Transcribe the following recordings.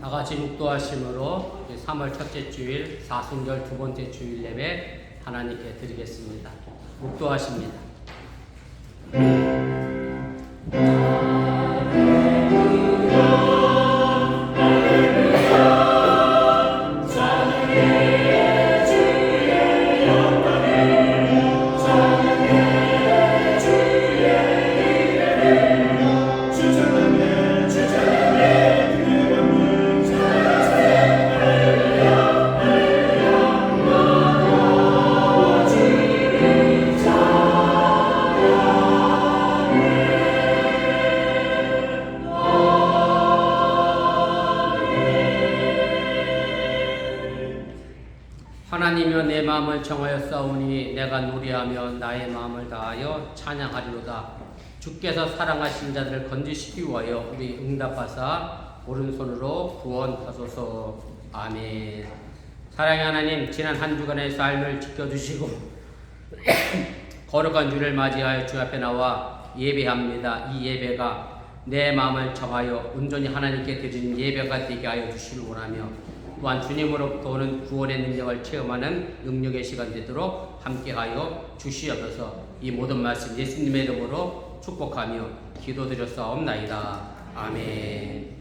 다 같이 묵도하심으로 3월 첫째 주일 사순절 두 번째 주일 예배 하나님께 드리겠습니다. 묵도하십니다. 하나님이여 내 마음을 정하였사오니 내가 노래하며 나의 마음을 다하여 찬양하리로다. 주께서 사랑하신 자들을 건지시기 위하여 우리 응답하사 오른손으로 구원하소서. 아멘. 사랑의 하나님, 지난 한 주간의 삶을 지켜주시고 거룩한 주를 맞이하여 주 앞에 나와 예배합니다. 이 예배가 내 마음을 정하여 온전히 하나님께 드리는 예배가 되게 하여 주시길 원하며 또한 주님으로부터 오는 구원의 능력을 체험하는 능력의 시간 되도록 함께하여 주시옵소서. 이 모든 말씀 예수님의 이름으로 축복하며 기도드렸사옵나이다. 아멘.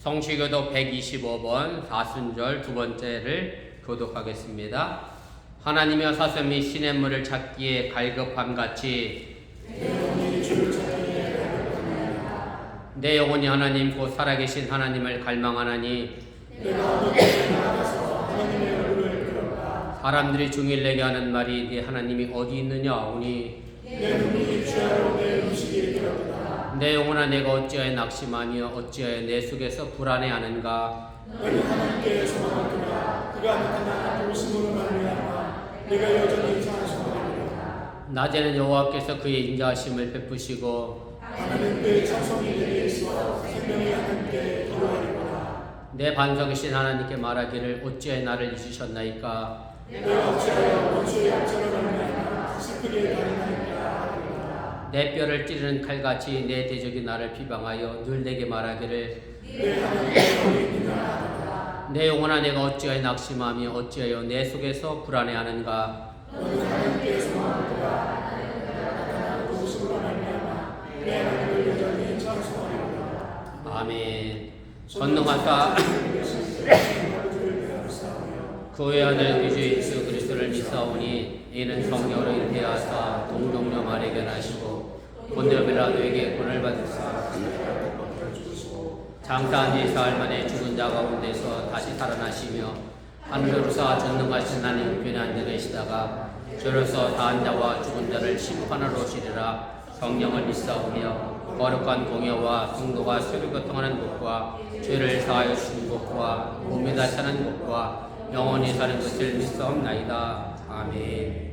성시교독 125번 사순절 두 번째를 교독하겠습니다. 하나님이여 사슴 및 시냇물을 찾기에 갈급함같이 내 영혼이 하나님 곧 살아계신 하나님을 갈망하나니 사람들이 중일 내게 하는 말이 네 하나님이 어디 있느냐 하오니 내 영혼아 내가 어찌하여 낙심하며 어찌하여 내 속에서 불안해하는가. 너는 하나님께 소망하노라. 그가 나타나 도우심으로 말미암아 내가 여전히 찬송하리로다. 낮에는 여호와께서 그의 인자하심을 베푸시고 밤에는 그의 찬송이 내게 있어 생명의 하나님께 기도하리로다. 내 반석이신 하나님께 말하기를 어찌하여 나를 잊으셨나이까. 내가 어찌하여 원수의 약점을 말미암아 슬프게 다니나이까. 내 뼈를 찌르는 칼같이 내 대적이 나를 비방하여 늘 내게 말하기를 내 하나님께 어디 있느냐. 내 영혼아 내가 어찌하여 낙심하며 어찌하여 내 속에서 불안해하는가. 너는 하나님께 소망하도다. 나타나 도우심으로 말미암아 내 하나님을 여전히 찬송하리로다. 아멘. 전능하사 그 외 아들 구주 예수 그리스도를 믿사오니 이는 성령으로 잉태하사 동정녀 마리아에게 나시고 본디오 빌라도에게 본을 받으사 장사한 지 사흘 만에 죽은 자 가운데서 다시 살아나시며 하늘로서 전능하신 하나님 우편에 앉아 계시다가 저로서 다한 자와 죽은 자를 심판하러 오시리라. 성령을 믿사오며 거룩한 공예와 성도가 서로 교통하는 것과 죄를 사하여 주신 것과 몸에 다시 사는 것과 영원히 사는 것을 믿사옵나이다. 아멘.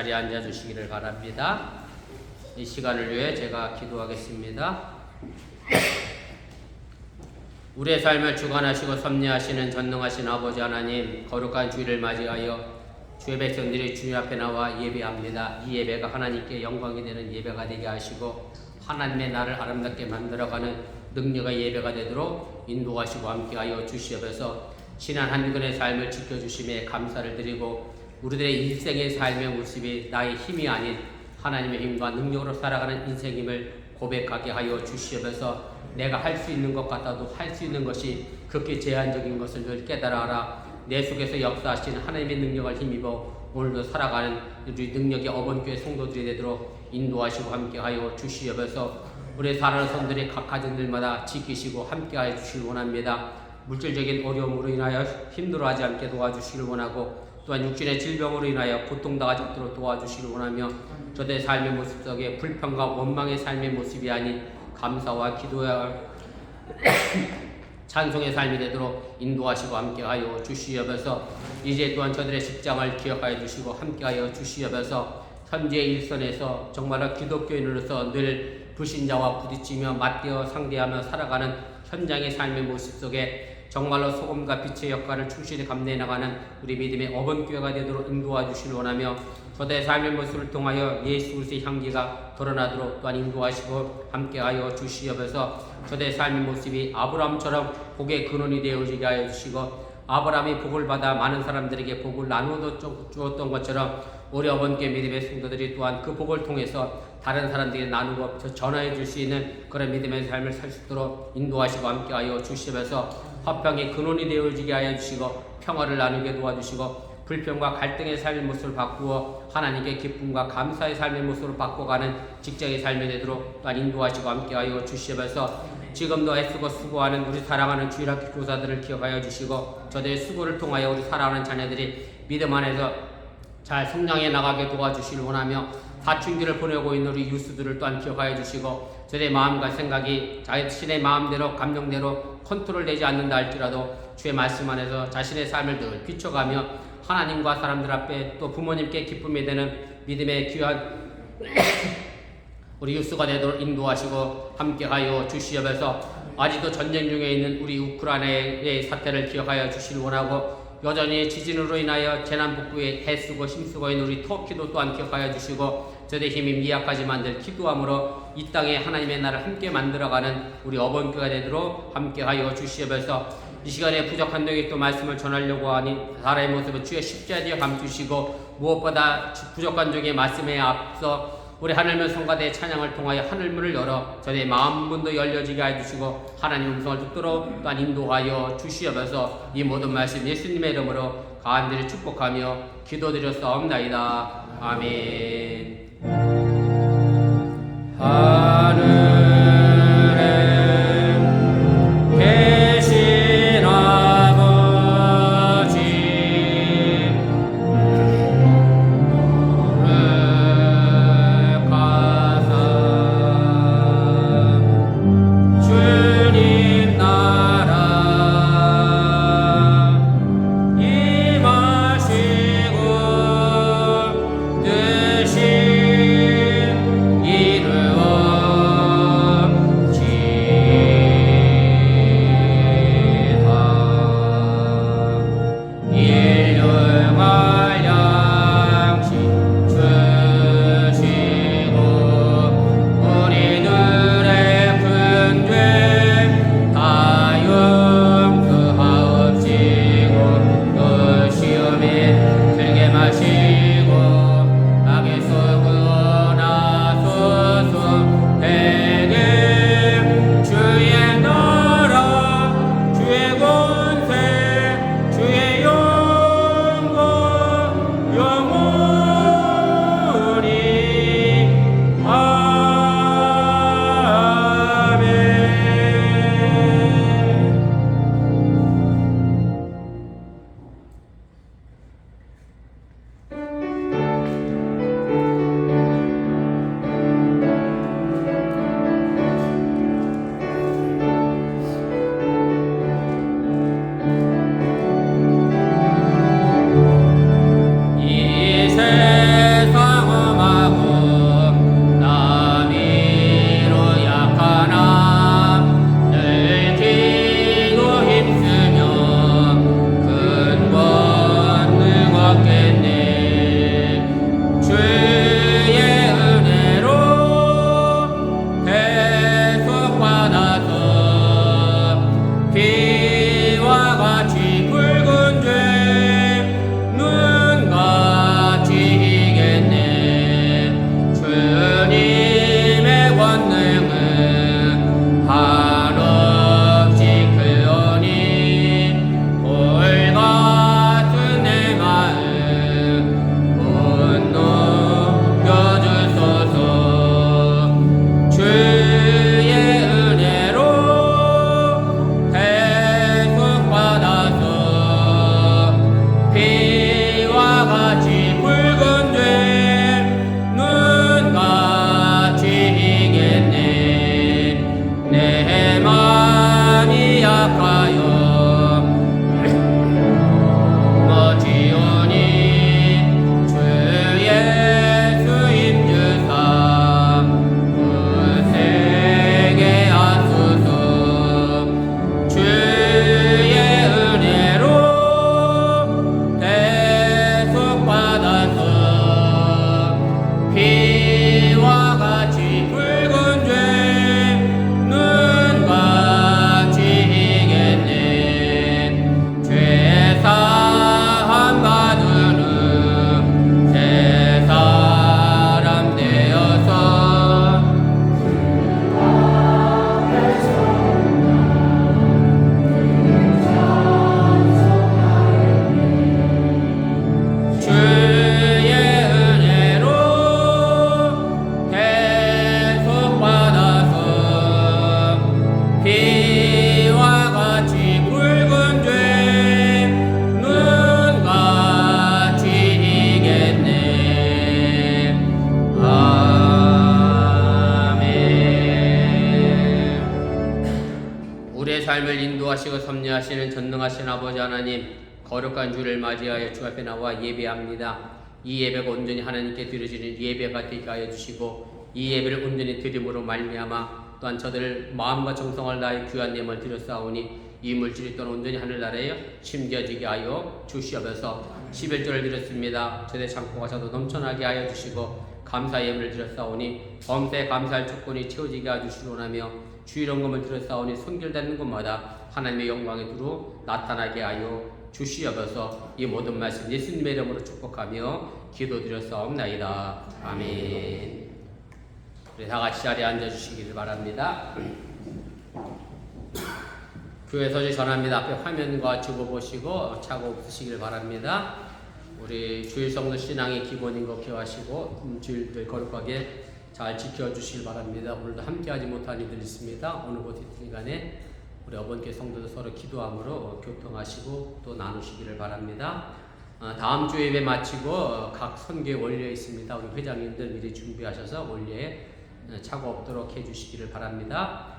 자리에 앉아 주시기를 바랍니다. 이 시간을 위해 제가 기도하겠습니다. 우리의 삶을 주관하시고 섭리하시는 전능하신 아버지 하나님, 거룩한 주일을 맞이하여 주의 백성들이 주님 앞에 나와 예배합니다. 이 예배가 하나님께 영광이 되는 예배가 되게 하시고 하나님의 나를 아름답게 만들어가는 능력의 예배가 되도록 인도하시고 함께하여 주시옵소서. 지난 한 주간의 삶을 지켜주심에 감사를 드리고 우리들의 일생의 삶의 모습이 나의 힘이 아닌 하나님의 힘과 능력으로 살아가는 인생임을 고백하게 하여 주시옵소서. 내가 할 수 있는 것 같아도 할 수 있는 것이 그렇게 제한적인 것을 늘 깨달아라. 내 속에서 역사하신 하나님의 능력을 힘입어 오늘도 살아가는 우리 능력의 어번교회 성도들이 되도록 인도하시고 함께하여 주시옵소서. 우리 사랑하는 성들이 각 가정들마다 지키시고 함께하여 주시길 원합니다. 물질적인 어려움으로 인하여 힘들어하지 않게 도와주시길 원하고 또한 육신의 질병으로 인하여 고통당하지 않도록 도와주시길 원하며 저들의 삶의 모습 속에 불평과 원망의 삶의 모습이 아닌 감사와 기도와 찬송의 삶이 되도록 인도하시고 함께하여 주시옵소서. 이제 또한 저들의 직장을 기억하여 주시고 함께하여 주시옵소서. 현재의 일선에서 정말로 기독교인으로서 늘 불신자와 부딪히며 맞대어 상대하며 살아가는 현장의 삶의 모습 속에 정말로 소금과 빛의 역할을 충실히 감내해 나가는 우리 믿음의 어번교회가 되도록 인도하 주시길 원하며 저들의 삶의 모습을 통하여 예수 그리스도의 향기가 드러나도록 또한 인도하시고 함께하여 주시옵소서. 저들의 삶의 모습이 아브라함처럼 복의 근원이 되어지게 하여 주시고 아브라함이 복을 받아 많은 사람들에게 복을 나누어 주었던 것처럼 우리 어번교회 믿음의 성도들이 또한 그 복을 통해서 다른 사람들에게 나누고 전하여 줄 수 있는 그런 믿음의 삶을 살 수 있도록 인도하시고 함께하여 주시면서 화평의 근원이 되어지게 하여 주시고 평화를 나누게 도와주시고 불평과 갈등의 삶의 모습을 바꾸어 하나님께 기쁨과 감사의 삶의 모습으로 바꿔가는 직장의 삶이 되도록 또한 인도하시고 함께하여 주시면서 지금도 애쓰고 수고하는 우리 사랑하는 주일학교 교사들을 기억하여 주시고 저들의 수고를 통하여 우리 사랑하는 자녀들이 믿음 안에서 잘 성장해 나가게 도와주시길 원하며 사춘기를 보내고 있는 우리 유수들을 또한 기억하여 주시고 저의 마음과 생각이 자신의 마음대로 감정대로 컨트롤되지 않는다 할지라도 주의 말씀 안에서 자신의 삶을 늘 비춰가며 하나님과 사람들 앞에 또 부모님께 기쁨이 되는 믿음의 귀한 우리 유수가 되도록 인도하시고 함께하여 주시옵소서. 아직도 전쟁 중에 있는 우리 우크라이나의 사태를 기억하여 주시길 원하고 여전히 지진으로 인하여 재난 복구에 애쓰고 힘쓰고 있는 우리 터키도 또한 기억하여 주시고 저들의 힘이 미약하지만 늘 기도함으로 이 땅에 하나님의 나라를 함께 만들어가는 우리 어번교가 되도록 함께하여 주시옵소서. 이 시간에 부족한 동에 또 말씀을 전하려고 하니 사람의 모습을 주의 십자가에 뒤에 감추시고 무엇보다 부족한 중에 말씀에 앞서 우리 하늘문 성가대의 찬양을 통하여 하늘문을 열어 저의 마음문도 열려지게 해주시고 하나님 음성을 듣도록 또한 인도하여 주시옵소서. 이 모든 말씀 예수님의 이름으로 간절히 축복하며 기도드렸사옵나이다. 아멘. 삶을 인도하시고 섭리하시는 전능하신 아버지 하나님, 거룩한 주를 맞이하여 주 앞에 나와 예배합니다. 이 예배가 온전히 하나님께 드려지는 예배가 되게 하여 주시고, 이 예배를 온전히 드림으로 말미암아 또한 저들 마음과 정성을 다해 귀한 예물 드렸사오니 이 물질이 또한 온전히 하늘나라에 심겨지게 하여 주시옵소서. 11조를 드렸습니다. 저দের 창고가 저도 넘쳐나게 하여 주시고, 감사 예물을 드렸사오니 범사에 감사할 조건이 채워지게 하여 주시오나며, 주일원금을 드렸사오니 손길되는 곳마다 하나님의 영광이 두루 나타나게 하여 주시옵소서. 이 모든 말씀 예수님의 이름으로 축복하며 기도드렸사옵나이다. 아멘. 우리 다 같이 자리에 앉아주시기를 바랍니다. 교회 서지 전합니다. 앞에 화면과 적어보시고 차고 없으시길 바랍니다. 우리 주일 성도 신앙의 기본인 것 기억하시고 주일들 거룩하게 잘 지켜주시길 바랍니다. 오늘도 함께하지 못한 이들 있습니다. 어느 곳에 있든 간에 우리 어번께 성도들 서로 기도함으로 교통하시고 또 나누시기를 바랍니다. 다음 주 예배 마치고 각 선교에 원리에 있습니다. 우리 회장님들 미리 준비하셔서 원리에 차고 없도록 해주시기를 바랍니다.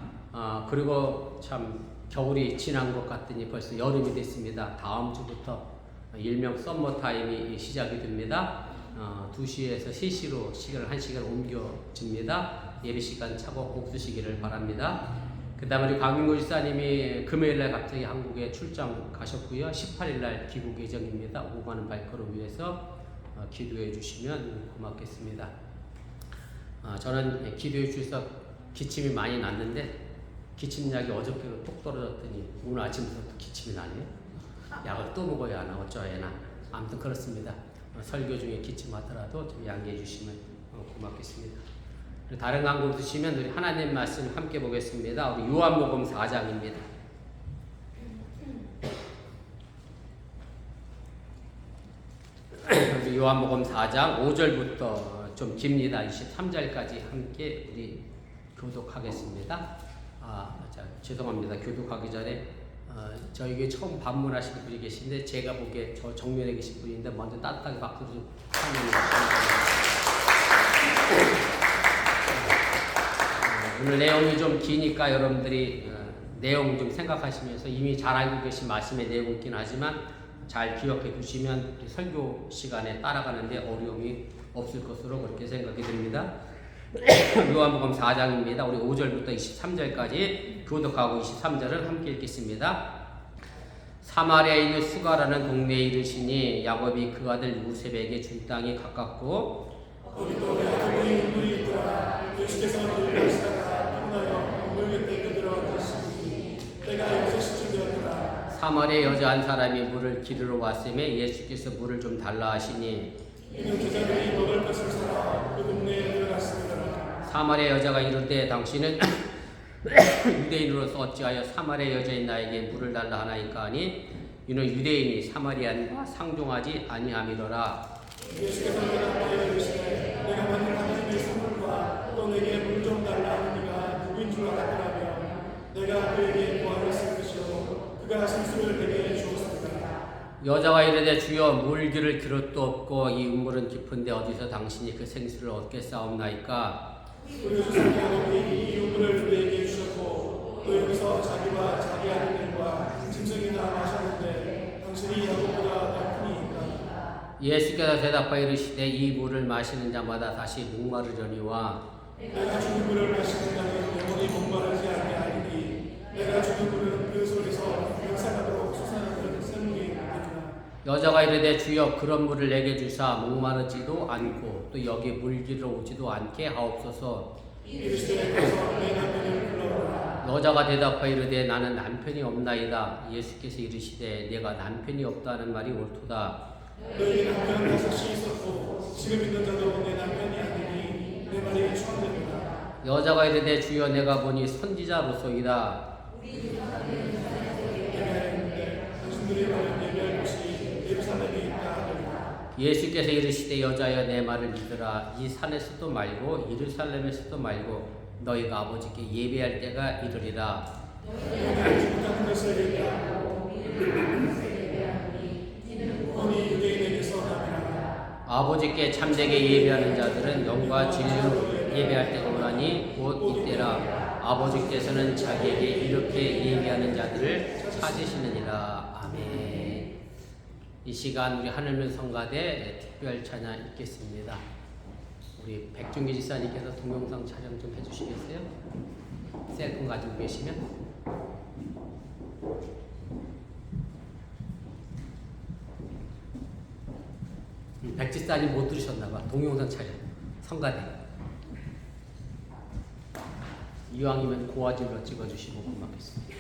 그리고 참 겨울이 지난 것 같더니 벌써 여름이 됐습니다. 다음 주부터 일명 썸머타임이 시작이 됩니다. 2시에서 3시로 시간을 1시간 옮겨집니다. 예배 시간 차고 없으시기를 바랍니다. 그 다음에 우리 강민구 지사님이 금요일날 갑자기 한국에 출장 가셨고요. 18일날 귀국 예정입니다. 오고 가는 발걸음 위해서 기도해 주시면 고맙겠습니다. 저는 기도해 주셔서 기침이 많이 났는데 기침약이 어저께로 뚝 떨어졌더니 오늘 아침부터 기침이 나네요. 약을 또 먹어야 하나 어쩌야나. 아무튼 그렇습니다. 설교 중에 기침하더라도 좀 양해해 주시면 고맙겠습니다. 다른 광고 드시면 우리 하나님 말씀 함께 보겠습니다. 우리 요한복음 4장입니다. 요한복음 4장 5절부터 좀 깁니다. 23절까지 함께 우리 교독하겠습니다. 자, 죄송합니다. 교독하기 전에 저에게 처음 방문하신 분이 계신데 제가 보기에 저 정면에 계신 분인데 먼저 따뜻하게 박수 좀 청해 주시기 오늘 내용이 좀 기니까 여러분들이 내용 좀 생각하시면서 이미 잘 알고 계신 말씀의 내용이긴 하지만 잘 기억해 두시면 설교 시간에 따라가는데 어려움이 없을 것으로 그렇게 생각이 듭니다. 요한복음 4장입니다. 우리 5절부터 23절까지 교독하고 23절을 함께 읽겠습니다. 사마리아에 있는 수가라는 동네에 이르시니 야곱이 그 아들 요셉에게 준 땅이 가깝고 거기도 야곱의 인물이 있더라. 예수께서 그를 보시다가 빛나여 물 곁에 그들어가시니 때가 6시쯤 되었더라. 사마리아 여자 한 사람이 물을 기르러 왔음에 예수께서 물을 좀 달라 하시니 이는 제자들이 먹을 것을 사러 그 동네에 들어갔습니다. 사마리아 여자가 이르되 당신은 유대인으로서 어찌하여 사마리아 여자인 나에게 물을 달라 하나이까 하니 이는 유대인이 사마리아인과 상종하지 아니함이로라. 예수께서 대답하여 이르시되 내가 만일 하나님의 선물과 또 내게 물 좀 달라 하는 이가 누구인 줄 알았더라면 내가 그에게 구하였을 것이요 그가 생수를 내게 주었습니다. 여자가 이르되 주여 물기를 그릇도 없고 이 우물은 깊은데 어디서 당신이 그 생수를 얻겠사옵나이까. 그러시니 야곱이 이 우물을 그에게 주셨고 또 여기서 자기와 자기 아들들과 짐승이나 마셨는데 당신이 야곱보다 더 크니이까. 예수께서 대답하여 이르시되 이 물을 마시는 자마다 다시 목마르려니와 내가 주는 물을 마시는 자는 영원히 목마르지 않게 하리니 내가 주는 물은 그 속에서 영생하도록 솟아나는 샘물이 되리라. 여자가 이르되 주여 그런 물을 내게 주사 목마르지도 않고 또 여기 물기로 오지도 않게 하옵소서. 이르시되 가서 내 남편을 불러오라. 여자가 대답하여 이르되 나는 남편이 없나이다. 예수께서 이르시되 내가 남편이 없다는 말이 옳도다. 너희 남편 5이 있었고 지금 있는 자도 내 남편이 아니니 내 말이 추함됩니다. 여자가 이르되 주여 내가 보니 선지자로소이다. 당신들이 말은 예배할 곳이 예루살렘에 있다 하더라. 예수께서 이르시되 여자여 내 말을 믿으라. 이 산에서도 말고 예루살렘에서도 말고 너희가 아버지께 예배할 때가 이르리라. 같은 것을 얘기하고 구원이 유대인에게서 나니라. 아버지께 참되게 예배하는 자들은 영과 진리로 예배할 때가 오나니 곧 이때라. 아버지께서는 자기에게 이렇게 예배하는 자들을 찾으시느니라. 아멘. 이 시간 우리 하늘문 성가대 특별 찬양 읽겠습니다. 우리 백준기 지사님께서 동영상 촬영 좀 해주시겠어요? 셀폰 가지고 계시면. 백지사님 못 들으셨나봐. 동영상 촬영 성가대. 이왕이면 고화질로 찍어주시고 고맙겠습니다.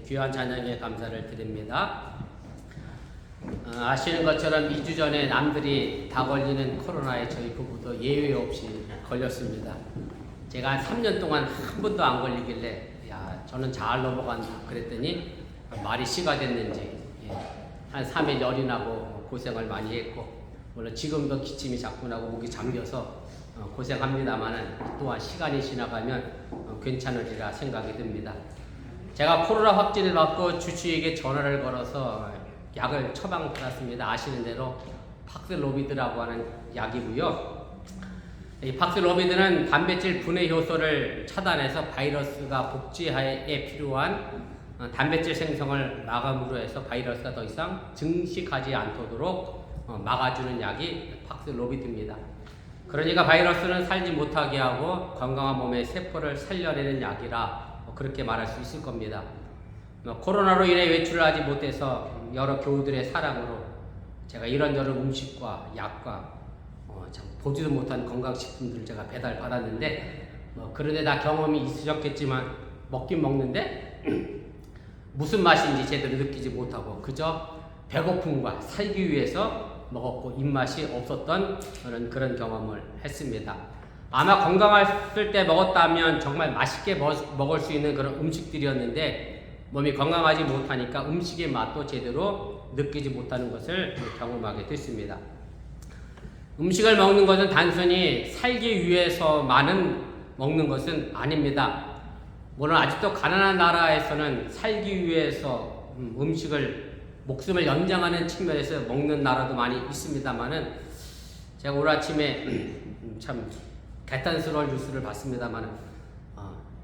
귀한 찬양에 감사를 드립니다. 아시는 것처럼 2주 전에 남들이 다 걸리는 코로나에 저희 부부도 예외 없이 걸렸습니다. 제가 한 3년 동안 한 번도 안 걸리길래 저는 잘 넘어간다 그랬더니 말이 씨가 됐는지 한 3일 열이 나고 고생을 많이 했고, 물론 지금도 기침이 자꾸 나고 목이 잠겨서 고생합니다만은 또한 시간이 지나가면 괜찮으리라 생각이 듭니다. 제가 코로나 확진을 받고 주치의에게 전화를 걸어서 약을 처방받았습니다. 아시는 대로 팍슬로비드라고 하는 약이고요. 이 팍슬로비드는 단백질 분해 효소를 차단해서 바이러스가 복제하에 필요한 단백질 생성을 마감으로 해서 바이러스가 더 이상 증식하지 않도록 막아주는 약이 팍슬로비드입니다. 그러니까 바이러스는 살지 못하게 하고 건강한 몸의 세포를 살려내는 약이라 그렇게 말할 수 있을 겁니다. 코로나로 인해 외출을 하지 못해서 여러 교우들의 사랑으로 제가 이런저런 음식과 약과 참 보지도 못한 건강식품들을 제가 배달받았는데 그런데 다 경험이 있으셨겠지만 먹긴 먹는데 무슨 맛인지 제대로 느끼지 못하고 그저 배고픔과 살기 위해서 먹었고 입맛이 없었던 그런 경험을 했습니다. 아마 건강했을 때 먹었다면 정말 맛있게 먹을 수 있는 그런 음식들이었는데 몸이 건강하지 못하니까 음식의 맛도 제대로 느끼지 못하는 것을 경험하게 됐습니다. 음식을 먹는 것은 단순히 살기 위해서만은 먹는 것은 아닙니다. 물론 아직도 가난한 나라에서는 살기 위해서 음식을 목숨을 연장하는 측면에서 먹는 나라도 많이 있습니다만은 제가 오늘 아침에 참 개탄스러운 뉴스를 봤습니다만은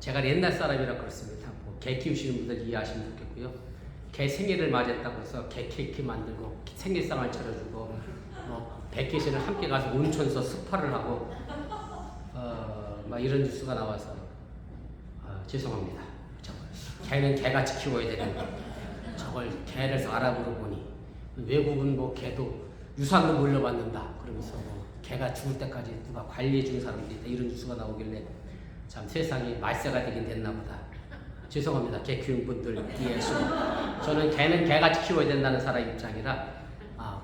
제가 옛날 사람이라 그렇습니다. 개 키우시는 분들 이해하시면 좋겠고요. 개 생일을 맞이했다고 해서 개 케이크 만들고 생일상을 차려주고 100개신을 함께 가서 온천서 스파를 하고 막 이런 뉴스가 나와서 죄송합니다. 개는 개같이 키워야 되는데 저걸 개를 알아보니 외국은 뭐 개도 유산도 물려받는다 그러면서 개가 죽을 때까지 누가 관리해 주는 사람들이 있다 이런 뉴스가 나오길래 참 세상이 말세가 되긴 됐나 보다. 죄송합니다. 개 키우는 분들 이해하시고 저는 개는 개같이 키워야 된다는 사람 입장이라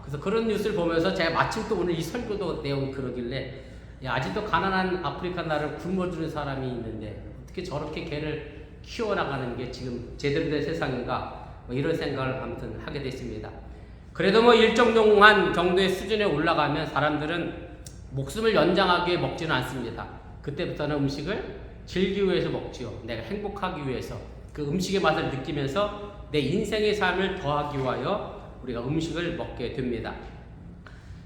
그래서 그런 뉴스를 보면서 제가 마침 또 오늘 이 설교도 내용이 그러길래 아직도 가난한 아프리카 나라를 굶어주는 사람이 있는데 어떻게 저렇게 개를 키워나가는 게 지금 제대로 된 세상인가 이런 생각을 아무튼 하게 됐습니다. 그래도 일정 동안 정도의 수준에 올라가면 사람들은 목숨을 연장하기 위해 먹지는 않습니다. 그때부터는 음식을 즐기기 위해서 먹지요. 내가 행복하기 위해서 그 음식의 맛을 느끼면서 내 인생의 삶을 더하기 위하여 우리가 음식을 먹게 됩니다.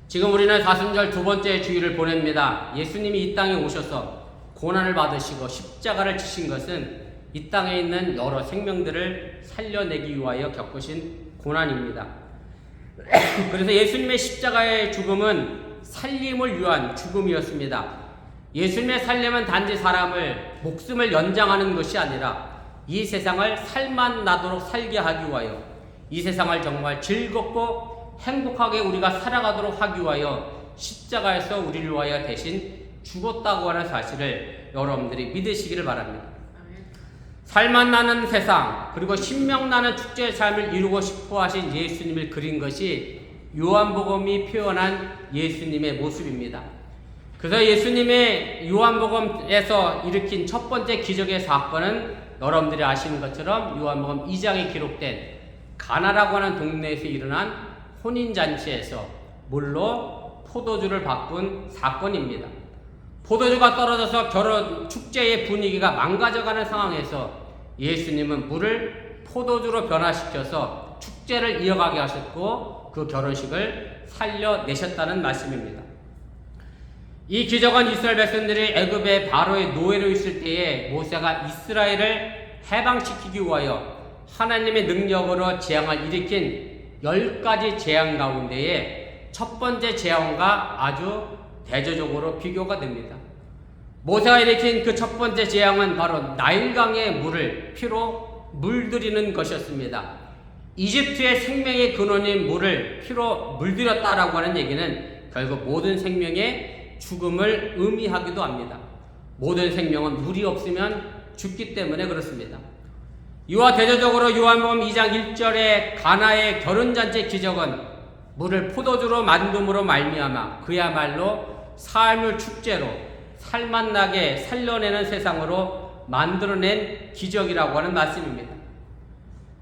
지금 우리는 사순절 두 번째 주일을 보냅니다. 예수님이 이 땅에 오셔서 고난을 받으시고 십자가를 지신 것은 이 땅에 있는 여러 생명들을 살려내기 위하여 겪으신 고난입니다. 그래서 예수님의 십자가의 죽음은 살림을 위한 죽음이었습니다. 예수님의 살림은 단지 사람을 목숨을 연장하는 것이 아니라 이 세상을 살만 나도록 살게 하기 위하여 이 세상을 정말 즐겁고 행복하게 우리가 살아가도록 하기 위하여 십자가에서 우리를 위하여 대신 죽었다고 하는 사실을 여러분들이 믿으시기를 바랍니다. 살만 나는 세상 그리고 신명나는 축제의 삶을 이루고 싶어 하신 예수님을 그린 것이 요한복음이 표현한 예수님의 모습입니다. 그래서 예수님의 요한복음에서 일으킨 첫 번째 기적의 사건은 여러분들이 아시는 것처럼 요한복음 2장에 기록된 가나라고 하는 동네에서 일어난 혼인잔치에서 물로 포도주를 바꾼 사건입니다. 포도주가 떨어져서 결혼 축제의 분위기가 망가져가는 상황에서 예수님은 물을 포도주로 변화시켜서 축제를 이어가게 하셨고 그 결혼식을 살려내셨다는 말씀입니다. 이 기적은 이스라엘 백성들이 애굽의 바로의 노예로 있을 때에 모세가 이스라엘을 해방시키기 위하여 하나님의 능력으로 재앙을 일으킨 10가지 재앙 가운데에 첫 번째 재앙과 아주 대조적으로 비교가 됩니다. 모세가 일으킨 그 첫 번째 재앙은 바로 나일강의 물을 피로 물들이는 것이었습니다. 이집트의 생명의 근원인 물을 피로 물들였다라고 하는 얘기는 결국 모든 생명의 죽음을 의미하기도 합니다. 모든 생명은 물이 없으면 죽기 때문에 그렇습니다. 이와 대조적으로 요한복음 2장 1절의 가나의 결혼잔치 기적은 물을 포도주로 만듦으로 말미암아 그야말로 삶을 축제로 살맛나게 살려내는 세상으로 만들어낸 기적이라고 하는 말씀입니다.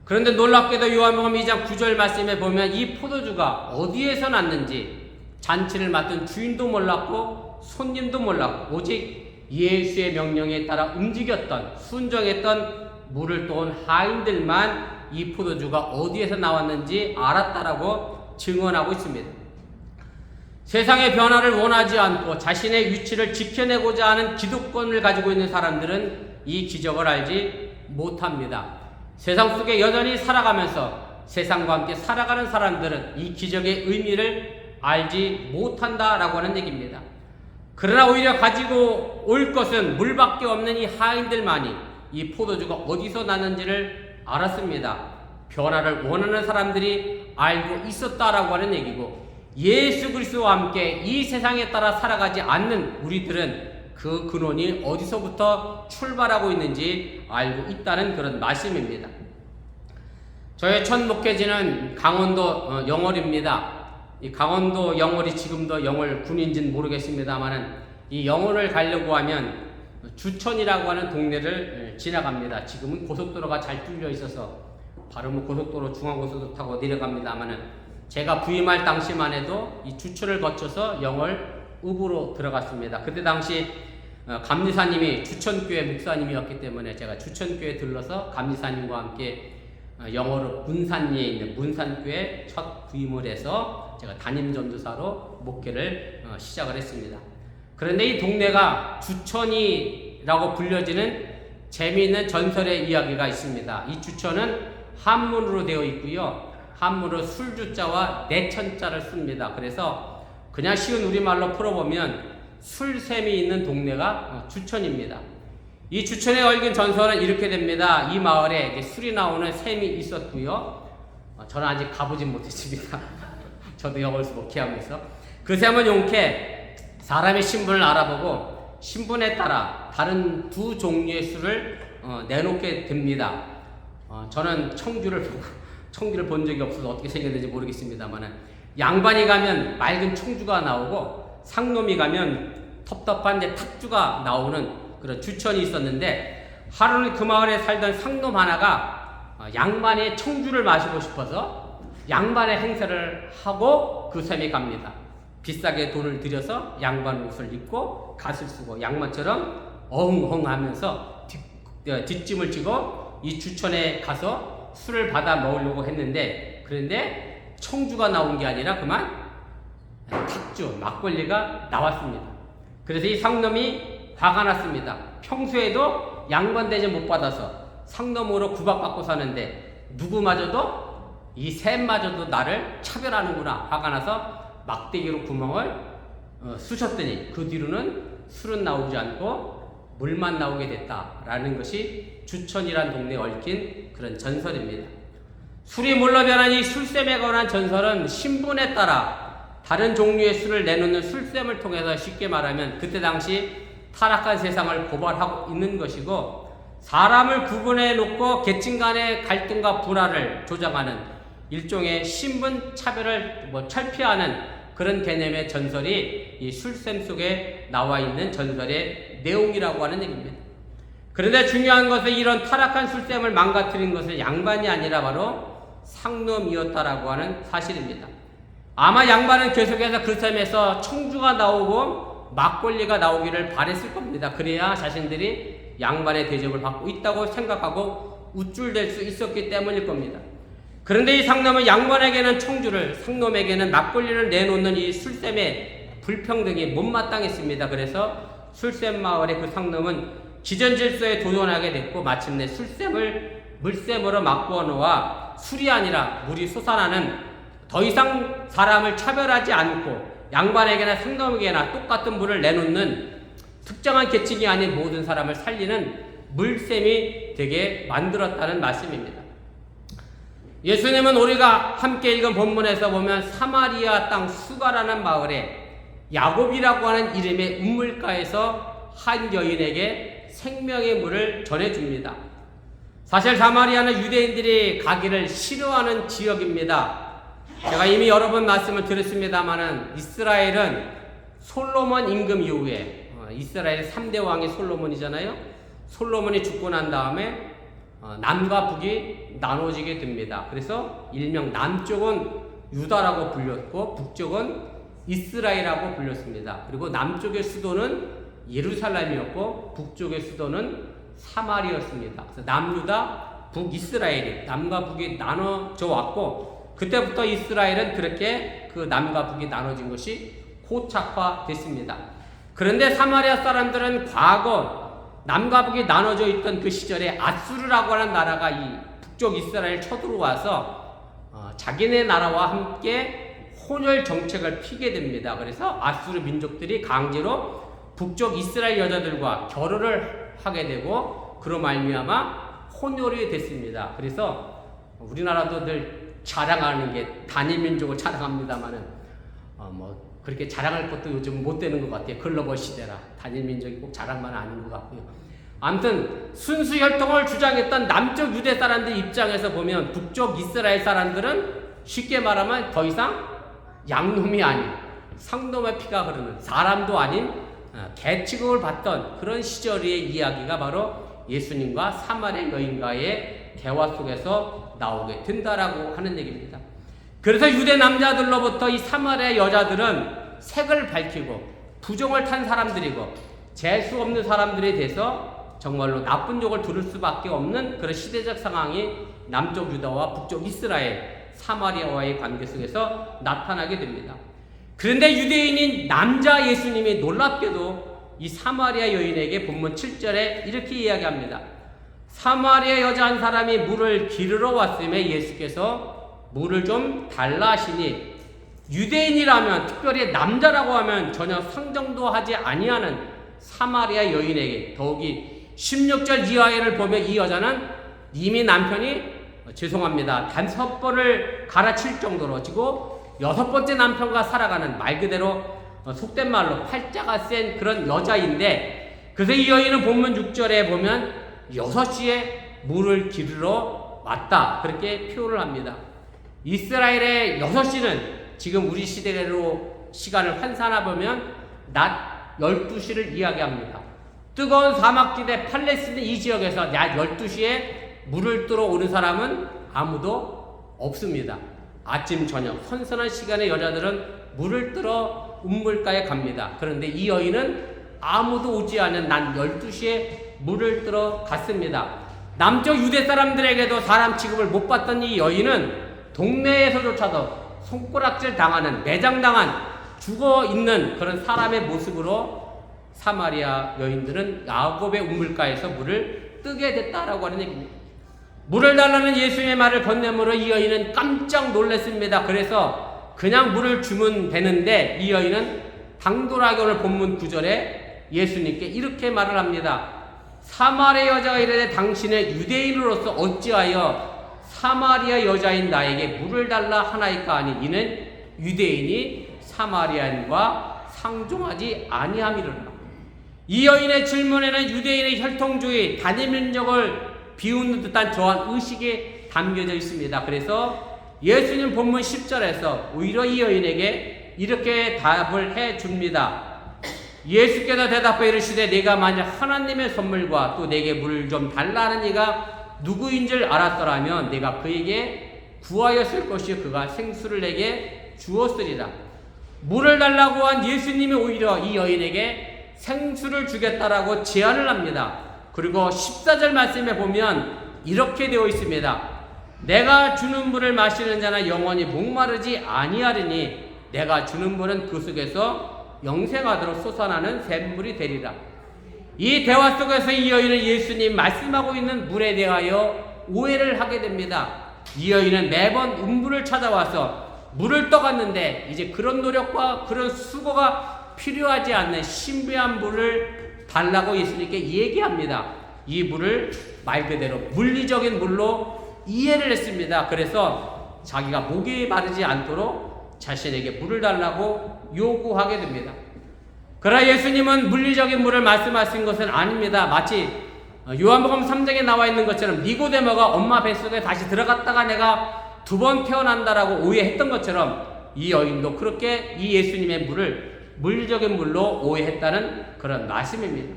그런데 놀랍게도 요한복음 2장 9절 말씀에 보면 이 포도주가 어디에서 났는지 잔치를 맡은 주인도 몰랐고 손님도 몰랐고 오직 예수의 명령에 따라 움직였던 순종했던 물을 떠온 하인들만 이 포도주가 어디에서 나왔는지 알았다라고 증언하고 있습니다. 세상의 변화를 원하지 않고 자신의 위치를 지켜내고자 하는 기득권을 가지고 있는 사람들은 이 기적을 알지 못합니다. 세상 속에 여전히 살아가면서 세상과 함께 살아가는 사람들은 이 기적의 의미를 알지 못한다라고 하는 얘기입니다. 그러나 오히려 가지고 올 것은 물밖에 없는 이 하인들만이 이 포도주가 어디서 나는지를 알았습니다. 변화를 원하는 사람들이 알고 있었다라고 하는 얘기고, 예수 그리스도와 함께 이 세상에 따라 살아가지 않는 우리들은 그 근원이 어디서부터 출발하고 있는지 알고 있다는 그런 말씀입니다. 저의 첫 목회지는 강원도 영월입니다. 이 강원도 영월이 지금도 영월 군인지는 모르겠습니다만은 이 영월을 가려고 하면 주천이라고 하는 동네를 지나갑니다. 지금은 고속도로가 잘 뚫려 있어서 바로 뭐 고속도로 중앙고속도로 타고 내려갑니다만은 제가 부임할 당시만 해도 이 주천을 거쳐서 영월 읍으로 들어갔습니다. 그때 당시 감리사님이 주천교회 목사님이었기 때문에 제가 주천교회 들러서 감리사님과 함께 영월읍 문산리에 있는 문산교회 첫 부임을 해서 제가 담임 전도사로 목회를 시작을 했습니다. 그런데 이 동네가 주천이라고 불려지는 재미있는 전설의 이야기가 있습니다. 이 주천은 한문으로 되어 있고요. 한문으로 술주자와 내천자를 씁니다. 그래서 그냥 쉬운 우리말로 풀어보면 술샘이 있는 동네가 주천입니다. 이 주천에 얽힌 전설은 이렇게 됩니다. 이 마을에 술이 나오는 샘이 있었고요. 저는 아직 가보진 못했습니다. 저도 영월에서 목회하면서 그 샘은 용케 사람의 신분을 알아보고 신분에 따라 다른 두 종류의 술을 내놓게 됩니다. 저는 청주를 본 적이 없어서 어떻게 생겼는지 모르겠습니다만 양반이 가면 맑은 청주가 나오고 상놈이 가면 텁텁한 탁주가 나오는 그런 주천이 있었는데, 하루는 그 마을에 살던 상놈 하나가 양반의 청주를 마시고 싶어서 양반의 행세를 하고 그 샘에 갑니다. 비싸게 돈을 들여서 양반 옷을 입고 갓을 쓰고 양반처럼 어흥어흥하면서 뒷짐을 지고 이 주천에 가서 술을 받아 먹으려고 했는데, 그런데 청주가 나온 게 아니라 그만 탁주, 막걸리가 나왔습니다. 그래서 이 상놈이 화가 났습니다. 평소에도 양반 대접 못 받아서 상놈으로 구박받고 사는데 누구마저도 이 샘마저도 나를 차별하는구나. 화가 나서 막대기로 구멍을 쑤셨더니 그 뒤로는 술은 나오지 않고 물만 나오게 됐다라는 것이 주천이란 동네에 얽힌 그런 전설입니다. 술이 물러 변한 이 술샘에 관한 전설은 신분에 따라 다른 종류의 술을 내놓는 술샘을 통해서 쉽게 말하면 그때 당시 타락한 세상을 고발하고 있는 것이고, 사람을 구분해 놓고 계층 간의 갈등과 분화를 조장하는 일종의 신분 차별을 철폐하는 그런 개념의 전설이 이 술샘 속에 나와 있는 전설의 내용이라고 하는 얘기입니다. 그런데 중요한 것은 이런 타락한 술샘을 망가뜨린 것은 양반이 아니라 바로 상놈이었다라고 하는 사실입니다. 아마 양반은 계속해서 그 샘에서 청주가 나오고 막걸리가 나오기를 바랬을 겁니다. 그래야 자신들이 양반의 대접을 받고 있다고 생각하고 우쭐댈 수 있었기 때문일 겁니다. 그런데 이 상놈은 양반에게는 청주를, 상놈에게는 막걸리를 내놓는 이 술샘의 불평등이 못마땅했습니다. 그래서 술샘 마을의 그 상놈은 기전질서에 도전하게 됐고, 마침내 술샘을 물샘으로 바꾸어 놓아 술이 아니라 물이 솟아나는, 더 이상 사람을 차별하지 않고 양반에게나 상놈에게나 똑같은 물을 내놓는 특정한 계층이 아닌 모든 사람을 살리는 물샘이 되게 만들었다는 말씀입니다. 예수님은 우리가 함께 읽은 본문에서 보면 사마리아 땅 수가라는 마을에 야곱이라고 하는 이름의 우물가에서 한 여인에게 생명의 물을 전해줍니다. 사실 사마리아는 유대인들이 가기를 싫어하는 지역입니다. 제가 이미 여러 번 말씀을 드렸습니다만은 이스라엘은 솔로몬 임금 이후에 이스라엘의 3대 왕이 솔로몬이잖아요. 솔로몬이 죽고 난 다음에 남과 북이 나눠지게 됩니다. 그래서 일명 남쪽은 유다라고 불렸고 북쪽은 이스라엘이라고 불렸습니다. 그리고 남쪽의 수도는 예루살렘이었고 북쪽의 수도는 사마리였습니다. 그래서 남유다, 북이스라엘이 남과 북이 나눠져 왔고, 그때부터 이스라엘은 그렇게 그 남과 북이 나눠진 것이 고착화됐습니다. 그런데 사마리아 사람들은 과거 남과 북이 나눠져 있던 그 시절에 아수르라고 하는 나라가 이 북쪽 이스라엘 쳐들어와서 자기네 나라와 함께 혼혈 정책을 피게 됩니다. 그래서 아수르 민족들이 강제로 북쪽 이스라엘 여자들과 결혼을 하게 되고 그로 말미암아 혼혈이 됐습니다. 그래서 우리나라도 늘 자랑하는 게 단일 민족을 자랑합니다만은 뭐 그렇게 자랑할 것도 요즘 못 되는 것 같아요. 글로벌 시대라 단일 민족이 꼭 자랑만 아닌 것 같고요. 아무튼 순수 혈통을 주장했던 남쪽 유대 사람들 입장에서 보면 북쪽 이스라엘 사람들은 쉽게 말하면 더 이상 양놈이 아닌 상놈의 피가 흐르는 사람도 아닌 개 취급을 받던 그런 시절의 이야기가 바로 예수님과 사마리아 여인과의 대화 속에서 나오게 된다라고 하는 얘기입니다. 그래서 유대 남자들로부터 이 사마리아 여자들은 색을 밝히고 부정을 탄 사람들이고 재수 없는 사람들에 대해서 정말로 나쁜 욕을 들을 수밖에 없는 그런 시대적 상황이 남쪽 유다와 북쪽 이스라엘 사마리아와의 관계 속에서 나타나게 됩니다. 그런데 유대인인 남자 예수님이 놀랍게도 이 사마리아 여인에게 본문 7절에 이렇게 이야기합니다. 사마리아 여자 한 사람이 물을 기르러 왔음에 예수께서 물을 좀 달라 하시니 유대인이라면 특별히 남자라고 하면 전혀 상정도 하지 아니하는 사마리아 여인에게 더욱이 16절 이하를 보면 이 여자는 이미 남편이 죄송합니다. 5번을 갈아칠 정도로 지고 6번째 남편과 살아가는 말 그대로 속된 말로 팔자가 센 그런 여자인데 그래서 이 여인은 본문 6절에 보면 6시에 물을 기르러 왔다 그렇게 표현을 합니다. 이스라엘의 6시는 지금 우리 시대로 시간을 환산해 보면 낮 12시를 이야기합니다. 뜨거운 사막지대 팔레스틴 이 지역에서 낮 12시에 물을 뜨러 오는 사람은 아무도 없습니다. 아침 저녁 선선한 시간에 여자들은 물을 뜨러 운물가에 갑니다. 그런데 이 여인은 아무도 오지 않은 낮 12시에 물을 뜨러 갔습니다. 남쪽 유대 사람들에게도 사람 취급을 못 받던 이 여인은 동네에서조차도 손가락질 당하는 매장당한 죽어있는 그런 사람의 모습으로 사마리아 여인들은 야곱의 우물가에서 물을 뜨게 됐다라고 하는 얘기입니다. 물을 달라는 예수님의 말을 건네므로 이 여인은 깜짝 놀랐습니다. 그래서 그냥 물을 주면 되는데 이 여인은 당돌하게 오늘 본문 9절에 예수님께 이렇게 말을 합니다. 사마리아 여자가 이르되 당신의 유대인으로서 어찌하여 사마리아 여자인 나에게 물을 달라 하나이까 하니 이는 유대인이 사마리아인과 상종하지 아니함이로라. 이 여인의 질문에는 유대인의 혈통주의, 단일 민족을 비웃는 듯한 저한 의식이 담겨져 있습니다. 그래서 예수님 본문 10절에서 오히려 이 여인에게 이렇게 답을 해 줍니다. 예수께서 대답하여 이르시되 내가 만약 하나님의 선물과 또 내게 물을 좀 달라는 이가 누구인 줄 알았더라면 내가 그에게 구하였을 것이요 그가 생수를 내게 주었으리라. 물을 달라고 한 예수님이 오히려 이 여인에게 생수를 주겠다라고 제안을 합니다. 그리고 14절 말씀에 보면 이렇게 되어 있습니다. 내가 주는 물을 마시는 자는 영원히 목마르지 아니하리니 내가 주는 물은 그 속에서 영생하도록 솟아나는 샘물이 되리라. 이 대화 속에서 이 여인은 예수님 말씀하고 있는 물에 대하여 오해를 하게 됩니다. 이 여인은 매번 음물을 찾아와서 물을 떠갔는데 이제 그런 노력과 그런 수고가 필요하지 않는 신비한 물을 달라고 예수님께 얘기합니다. 이 물을 말 그대로 물리적인 물로 이해를 했습니다. 그래서 자기가 목이 마르지 않도록 자신에게 물을 달라고 요구하게 됩니다. 그러나 예수님은 물리적인 물을 말씀하신 것은 아닙니다. 마치 요한복음 3장에 나와 있는 것처럼 니고데모가 엄마 뱃속에 다시 들어갔다가 내가 2번 태어난다라고 오해했던 것처럼 이 여인도 그렇게 이 예수님의 물을 물리적인 물로 오해했다는 그런 말씀입니다.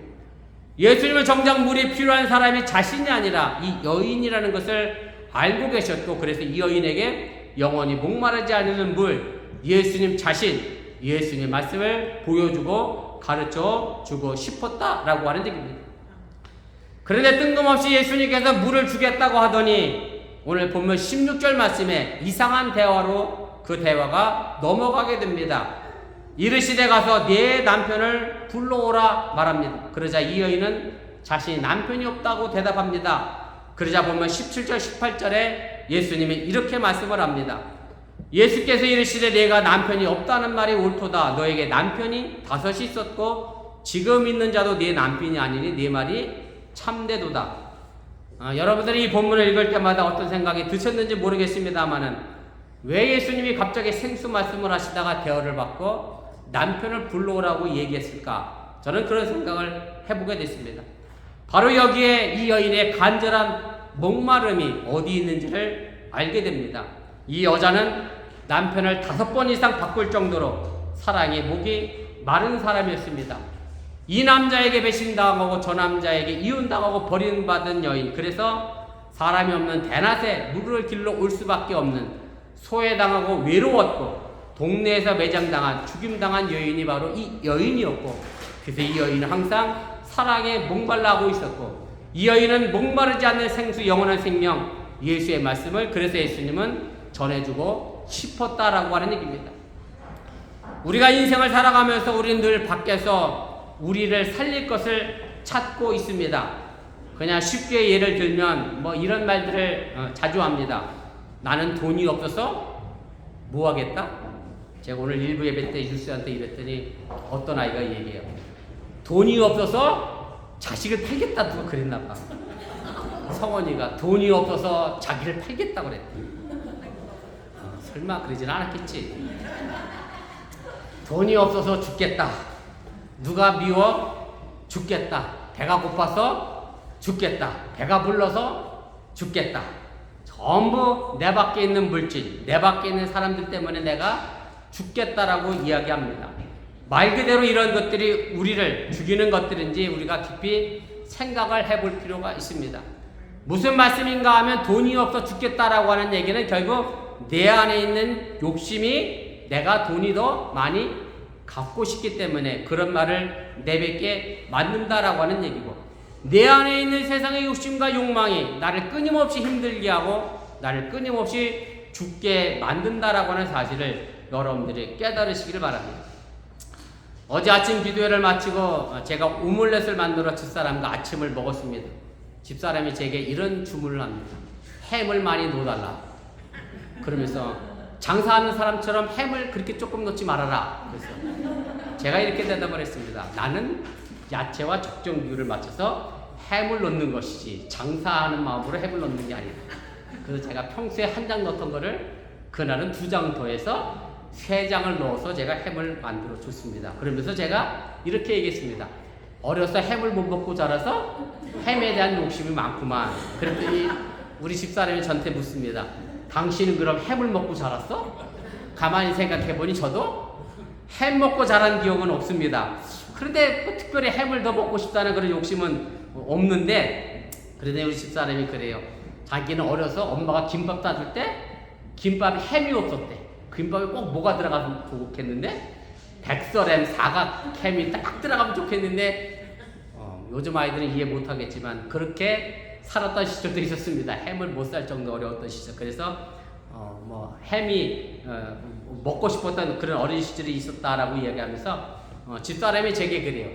예수님은 정작 물이 필요한 사람이 자신이 아니라 이 여인이라는 것을 알고 계셨고 그래서 이 여인에게 영원히 목마르지 않는 물, 예수님 자신, 예수님의 말씀을 보여주고 가르쳐주고 싶었다라고 하는 얘기입니다. 그런데 뜬금없이 예수님께서 물을 주겠다고 하더니 오늘 보면 16절 말씀에 이상한 대화로 그 대화가 넘어가게 됩니다. 이르시되 가서 네 남편을 불러오라 말합니다. 그러자 이 여인은 자신이 남편이 없다고 대답합니다. 그러자 보면 17절 18절에 예수님이 이렇게 말씀을 합니다. 예수께서 이르시되 내가 남편이 없다는 말이 옳도다. 너에게 남편이 5이 있었고 지금 있는 자도 네 남편이 아니니 네 말이 참되도다. 여러분들이 이 본문을 읽을 때마다 어떤 생각이 드셨는지 모르겠습니다만은 왜 예수님이 갑자기 생수 말씀을 하시다가 대화를 받고 남편을 불러오라고 얘기했을까? 저는 그런 생각을 해보게 됐습니다. 바로 여기에 이 여인의 간절한 목마름이 어디 있는지를 알게 됩니다. 이 여자는 남편을 5번 이상 바꿀 정도로 사랑의 목이 마른 사람이었습니다. 이 남자에게 배신당하고 저 남자에게 이혼당하고 버림받은 여인, 그래서 사람이 없는 대낮에 물을 길러 올 수밖에 없는 소외당하고 외로웠고 동네에서 매장당한 죽임당한 여인이 바로 이 여인이었고, 그래서 이 여인은 항상 사랑에 목말라하고 있었고, 이 여인은 목마르지 않는 생수 영원한 생명 예수의 말씀을 그래서 예수님은 전해주고 싶었다라고 하는 얘기입니다. 우리가 인생을 살아가면서 우리는 늘 밖에서 우리를 살릴 것을 찾고 있습니다. 그냥 쉽게 예를 들면 뭐 이런 말들을 자주 합니다. 나는 돈이 없어서 뭐 하겠다? 제가 오늘 일부 예배 때 유스한테 이랬더니 어떤 아이가 얘기해요. 돈이 없어서 자식을 팔겠다, 누가 그랬나 봐. 성원이가 돈이 없어서 자기를 팔겠다 그랬대. 설마 그러진 않았겠지. 돈이 없어서 죽겠다. 누가 미워? 죽겠다. 배가 고파서 죽겠다. 배가 불러서 죽겠다. 전부 내 밖에 있는 물질, 내 밖에 있는 사람들 때문에 내가 죽겠다라고 이야기합니다. 말 그대로 이런 것들이 우리를 죽이는 것들인지 우리가 깊이 생각을 해볼 필요가 있습니다. 무슨 말씀인가 하면 돈이 없어 죽겠다라고 하는 얘기는 결국 내 안에 있는 욕심이 내가 돈이 더 많이 갖고 싶기 때문에 그런 말을 내뱉게 만든다라고 하는 얘기고, 내 안에 있는 세상의 욕심과 욕망이 나를 끊임없이 힘들게 하고 나를 끊임없이 죽게 만든다라고 하는 사실을 여러분들이 깨달으시기를 바랍니다. 어제 아침 기도회를 마치고 제가 오믈렛을 만들어 집사람과 아침을 먹었습니다. 집사람이 제게 이런 주문을 합니다. 햄을 많이 넣어달라. 그러면서 장사하는 사람처럼 햄을 그렇게 조금 넣지 말아라. 그래서 제가 이렇게 대답을 했습니다. 나는 야채와 적정 비율을 맞춰서 햄을 넣는 것이지 장사하는 마음으로 햄을 넣는 게 아니다. 그래서 제가 평소에 1장 넣던 거를 그날은 2장 더해서 3장을 넣어서 제가 햄을 만들어 줬습니다. 그러면서 제가 이렇게 얘기했습니다. 어려서 햄을 못 먹고 자라서 햄에 대한 욕심이 많구만. 그랬더니 우리 집사람이 저한테 묻습니다. 당신은 그럼 햄을 먹고 자랐어? 가만히 생각해보니 저도 햄 먹고 자란 기억은 없습니다. 그런데 뭐 특별히 햄을 더 먹고 싶다는 그런 욕심은 없는데, 그런데 우리 집사람이 그래요. 자기는 어려서 엄마가 김밥 싸줄 때 김밥에 햄이 없었대. 김밥에 꼭 뭐가 들어가면 좋겠는데 백설햄, 사각햄이 딱 들어가면 좋겠는데 요즘 아이들은 이해 못하겠지만 그렇게 살았던 시절도 있었습니다. 햄을 못 살 정도 어려웠던 시절. 그래서 뭐 햄이 먹고 싶었던 그런 어린 시절이 있었다라고 이야기하면서 집사람이 제게 그래요.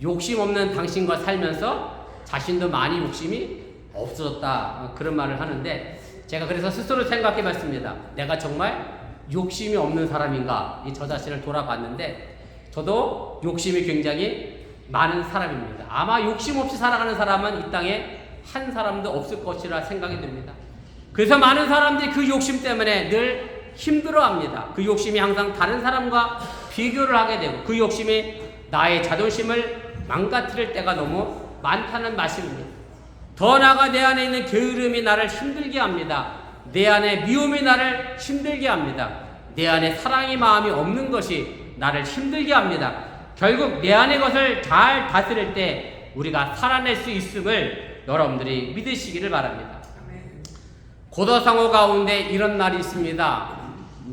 욕심 없는 당신과 살면서 자신도 많이 욕심이 없어졌다. 그런 말을 하는데 제가 그래서 스스로 생각해 봤습니다. 내가 정말 욕심이 없는 사람인가? 저 자신을 돌아봤는데 저도 욕심이 굉장히 많은 사람입니다. 아마 욕심 없이 살아가는 사람은 이 땅에 한 사람도 없을 것이라 생각이 듭니다. 그래서 많은 사람들이 그 욕심 때문에 늘 힘들어합니다. 그 욕심이 항상 다른 사람과 비교를 하게 되고 그 욕심이 나의 자존심을 망가뜨릴 때가 너무 많다는 말씀입니다. 더 나아가 내 안에 있는 게으름이 나를 힘들게 합니다. 내 안에 미움이 나를 힘들게 합니다. 내 안에 사랑의 마음이 없는 것이 나를 힘들게 합니다. 결국 내 안의 것을 잘 다스릴 때 우리가 살아낼 수 있음을 여러분들이 믿으시기를 바랍니다. 고도상호 가운데 이런 말이 있습니다.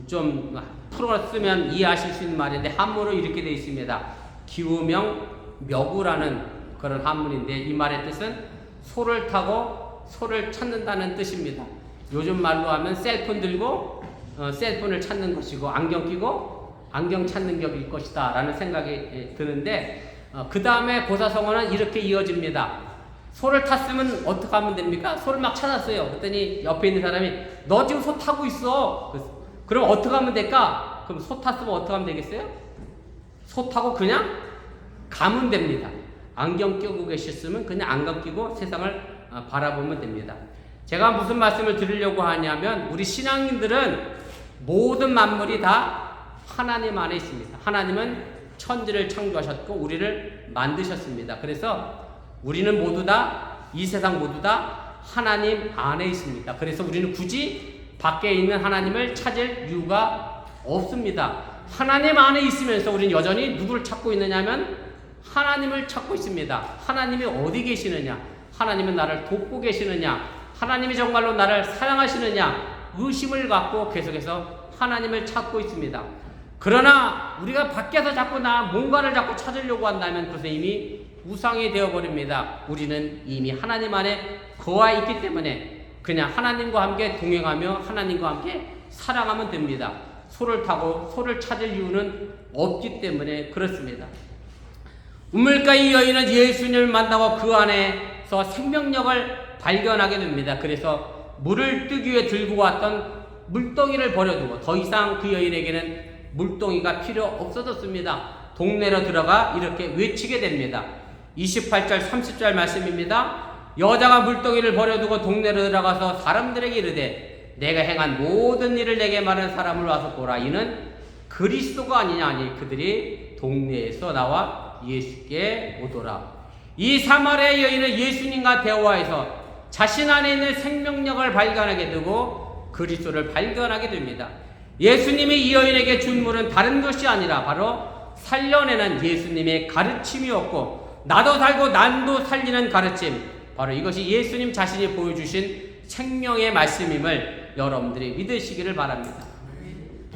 좀 풀었으면 이해하실 수 있는 말인데 한문으로 이렇게 되어 있습니다. 기우명 묘구라는 그런 한문인데 이 말의 뜻은 소를 타고 소를 찾는다는 뜻입니다. 요즘 말로 하면 셀폰 들고 셀폰을 찾는 것이고 안경 끼고 안경 찾는 격일 것이다 라는 생각이 드는데 그 다음에 고사성어는 이렇게 이어집니다. 소를 탔으면 어떻게 하면 됩니까? 소를 막 찾았어요. 그랬더니 옆에 있는 사람이 너 지금 소 타고 있어. 그럼 어떻게 하면 될까? 그럼 소 탔으면 어떻게 하면 되겠어요? 소 타고 그냥 가면 됩니다. 안경 끼고 계셨으면 그냥 안경 끼고 세상을 바라보면 됩니다. 제가 무슨 말씀을 드리려고 하냐면 우리 신앙인들은 모든 만물이 다 하나님 안에 있습니다. 하나님은 천지를 창조하셨고 우리를 만드셨습니다. 그래서 우리는 모두 다 이 세상 모두 다 하나님 안에 있습니다. 그래서 우리는 굳이 밖에 있는 하나님을 찾을 이유가 없습니다. 하나님 안에 있으면서 우리는 여전히 누구를 찾고 있느냐면 하나님을 찾고 있습니다. 하나님이 어디 계시느냐? 하나님은 나를 돕고 계시느냐? 하나님이 정말로 나를 사랑하시느냐? 의심을 갖고 계속해서 하나님을 찾고 있습니다. 그러나 우리가 밖에서 자꾸 뭔가를 자꾸 찾으려고 한다면 그것은 이미 우상이 되어버립니다. 우리는 이미 하나님 안에 거하 있기 때문에 그냥 하나님과 함께 동행하며 하나님과 함께 살아가면 됩니다. 소를 타고 소를 찾을 이유는 없기 때문에 그렇습니다. 우물가의 여인은 예수님을 만나고 그 안에서 생명력을 발견하게 됩니다. 그래서 물을 뜨기 위해 들고 왔던 물동이를 버려두고 더 이상 그 여인에게는 물동이가 필요 없어졌습니다. 동네로 들어가 이렇게 외치게 됩니다. 28절 30절 말씀입니다. 여자가 물동이를 버려두고 동네로 들어가서 사람들에게 이르되 내가 행한 모든 일을 내게 말한 사람을 와서 보라. 이는 그리스도가 아니냐 하니 그들이 동네에서 나와 예수께 오더라. 이 사마리아 여인은 예수님과 대화해서 자신 안에 있는 생명력을 발견하게 되고 그리스도를 발견하게 됩니다. 예수님이 이 여인에게 준 물은 다른 것이 아니라 바로 살려내는 예수님의 가르침이었고 나도 살고 남도 살리는 가르침, 바로 이것이 예수님 자신이 보여주신 생명의 말씀임을 여러분들이 믿으시기를 바랍니다.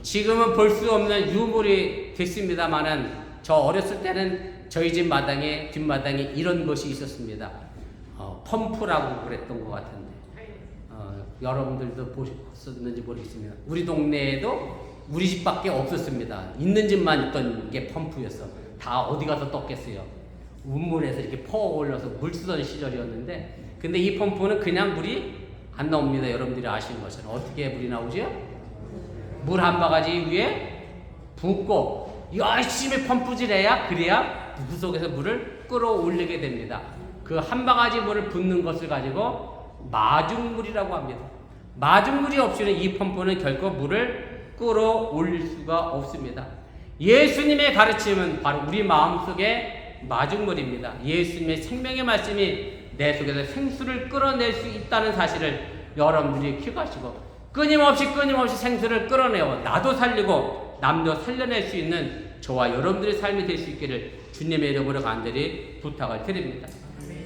지금은 볼 수 없는 유물이 됐습니다만은 저 어렸을 때는 저희 집 마당에 뒷마당에 이런 것이 있었습니다. 펌프라고 그랬던 것 같은데 여러분들도 보셨는지 모르겠습니다. 우리 동네에도 우리 집밖에 없었습니다. 있는 집만 있던 게 펌프였어. 다 어디 가서 떴겠어요. 운물에서 이렇게 퍼 올려서 물 쓰던 시절이었는데, 근데 이 펌프는 그냥 물이 안 나옵니다. 여러분들이 아시는 것처럼. 어떻게 물이 나오죠? 물 한 바가지 위에 붓고 열심히 펌프질해야 그래야 물 속에서 물을 끌어올리게 됩니다. 그 한 바가지 물을 붓는 것을 가지고 마중물이라고 합니다. 마중물이 없이는 이 펌프는 결코 물을 끌어올릴 수가 없습니다. 예수님의 가르침은 바로 우리 마음속에 마중물입니다. 예수님의 생명의 말씀이 내 속에서 생수를 끌어낼 수 있다는 사실을 여러분들이 기억하시고 끊임없이 생수를 끌어내어 나도 살리고 남도 살려낼 수 있는 저와 여러분들의 삶이 될 수 있기를 주님의 이름으로 간절히 부탁을 드립니다.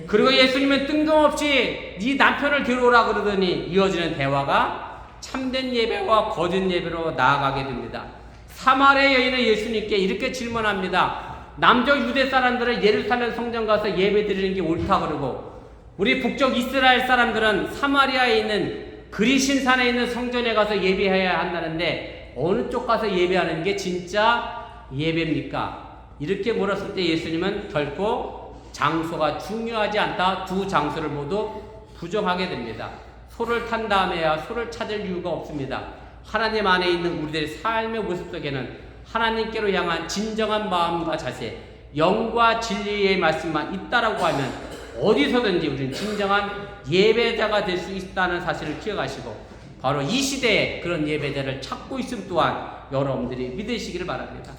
그리고 예수님은 뜬금없이 네 남편을 데려오라 그러더니 이어지는 대화가 참된 예배와 거짓 예배로 나아가게 됩니다. 사마리아 여인은 예수님께 이렇게 질문합니다. 남쪽 유대 사람들은 예루살렘 성전 가서 예배 드리는 게 옳다 그러고 우리 북쪽 이스라엘 사람들은 사마리아에 있는 그리신산에 있는 성전에 가서 예배해야 한다는데 어느 쪽 가서 예배하는 게 진짜 예배입니까? 이렇게 물었을 때 예수님은 결코 장소가 중요하지 않다. 두 장소를 모두 부정하게 됩니다. 소를 탄 다음에야 소를 찾을 이유가 없습니다. 하나님 안에 있는 우리들의 삶의 모습 속에는 하나님께로 향한 진정한 마음과 자세, 영과 진리의 말씀만 있다라고 하면 어디서든지 우리는 진정한 예배자가 될 수 있다는 사실을 기억하시고 바로 이 시대에 그런 예배자를 찾고 있음 또한 여러분들이 믿으시기를 바랍니다.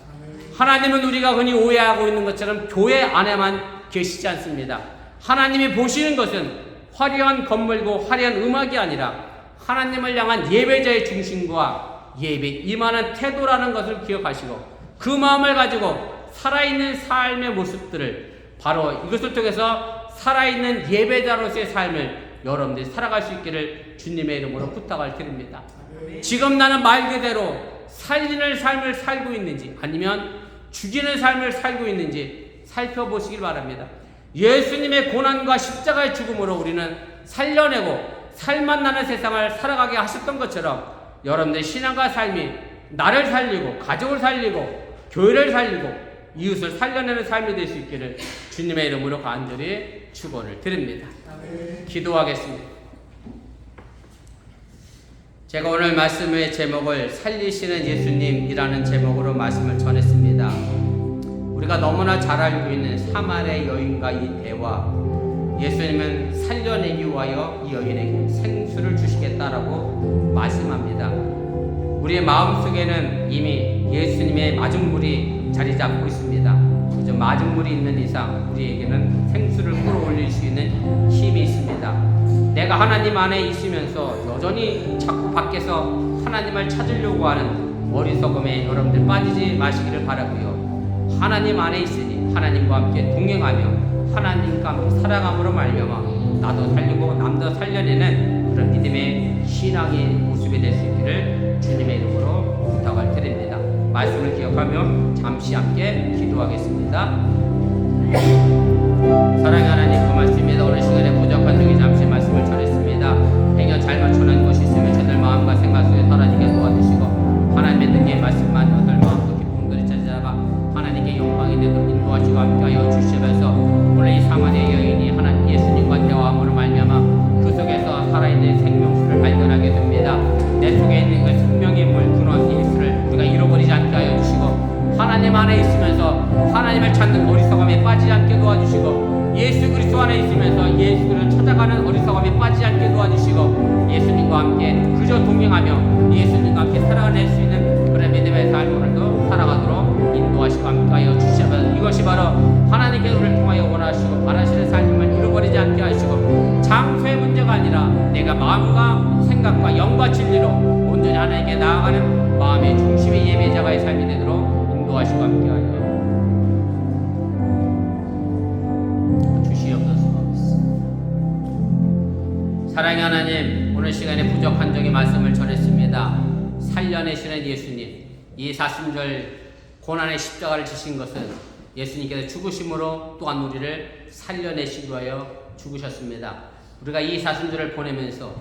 하나님은 우리가 흔히 오해하고 있는 것처럼 교회 안에만 계시지 않습니다. 하나님이 보시는 것은 화려한 건물고 화려한 음악이 아니라 하나님을 향한 예배자의 중심과 예배 임하는 태도라는 것을 기억하시고 그 마음을 가지고 살아있는 삶의 모습들을 바로 이것을 통해서 살아있는 예배자로서의 삶을 여러분들이 살아갈 수 있기를 주님의 이름으로 부탁을 드립니다. 지금 나는 말 그대로 살리는 삶을 살고 있는지 아니면 죽이는 삶을 살고 있는지 살펴보시길 바랍니다. 예수님의 고난과 십자가의 죽음으로 우리는 살려내고 살맛 나는 세상을 살아가게 하셨던 것처럼 여러분들의 신앙과 삶이 나를 살리고 가족을 살리고 교회를 살리고 이웃을 살려내는 삶이 될 수 있기를 주님의 이름으로 간절히 축원을 드립니다. 기도하겠습니다. 제가 오늘 말씀의 제목을 살리시는 예수님이라는 제목으로 말씀을 전했습니다. 우리가 너무나 잘 알고 있는 사마리아 여인과 이 대화, 예수님은 살려내기 위하여 이 여인에게 생수를 주시겠다라고 말씀합니다. 우리의 마음속에는 이미 예수님의 마중물이 자리 잡고 있습니다. 그저 마중물이 있는 이상 우리에게는 생수를 끌어올릴 수 있는 힘이 있습니다. 내가 하나님 안에 있으면서 여전히 자꾸 밖에서 하나님을 찾으려고 하는 어리석음에 여러분들 빠지지 마시기를 바라고요. 하나님 안에 있으니 하나님과 함께 동행하며 하나님과 함께 살아감으로 말미암아 나도 살리고 남도 살려내는 그런 믿음의 신앙의 모습이 될 수 있기를 주님의 이름으로 부탁을 드립니다. 말씀을 기억하며 잠시 함께 기도하겠습니다. 사랑의 하나님, 그 말씀입니다. 오늘 시간에 부족한 중에 잠시 말씀을 전했습니다. 행여 잘 맞춰놓은 것이 있으면 저들 마음과 생각 속에 사라지게 도와주시고 하나님의 능력의 말씀만 저들 마음도 기쁨들이 찾아가 하나님께 영광이 되도록 인도하시고 함께하여 주시면서 오늘 이 사마리아 여인이 하나님 예수님과 대화함으로 말미암아 그 속에서 살아있는 생명수를 발견하게 됩니다. 내 속에 있는 그 생명의 물 근원 예수를 우리가 잃어버리지 않게 하여 주시고 하나님 안에 있으면서 하나님을 찾는 어리석음에 빠지지 않게 도와주시고 예수 그리스도 안에 있으면서 예수를 찾아가는 어리석음에 빠지지 않게 도와주시고 예수님과 함께 그저 동행하며 예수님과 함께 살아낼 수 있는 그런 믿음의 삶으로 살아가도록 인도하시고 함께하여 주시면 이것이 바로 하나님께서 우리를 통하여 원하시고 바라시는 삶을 잃어버리지 않게 하시고 장소의 문제가 아니라 내가 마음과 생각과 영과 진리로 온전히 하나님께 나아가는 마음의 중심의 예배자가의 삶이 되도록 인도하시고 함께하여 주시옵소서. 사랑의 하나님, 오늘 시간에 부족한 적의 말씀을 전했습니다. 살려내시는 예수님, 이 사순절 고난의 십자가를 지신 것은 예수님께서 죽으심으로 또한 우리를 살려내시기 위하여 죽으셨습니다. 우리가 이 사순절을 보내면서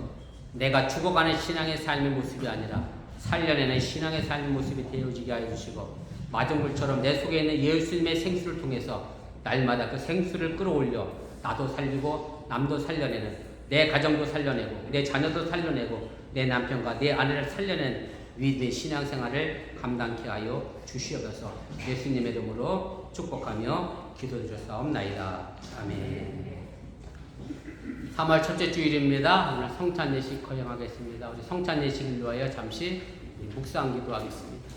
내가 죽어가는 신앙의 삶의 모습이 아니라 살려내는 신앙의 삶의 모습이 되어지게 하여 주시고 마중물처럼 내 속에 있는 예수님의 생수를 통해서 날마다 그 생수를 끌어올려 나도 살리고 남도 살려내는 내 가정도 살려내고 내 자녀도 살려내고 내 남편과 내 아내를 살려낸 위대의 신앙생활을 감당케 하여 주시옵소서. 예수님의 이름으로 축복하며 기도드렸사옵나이다. 아멘. 3월 첫째 주일입니다. 오늘 성찬 예식 거행하겠습니다. 우리 성찬 예식을 위하여 잠시 묵상 기도하겠습니다.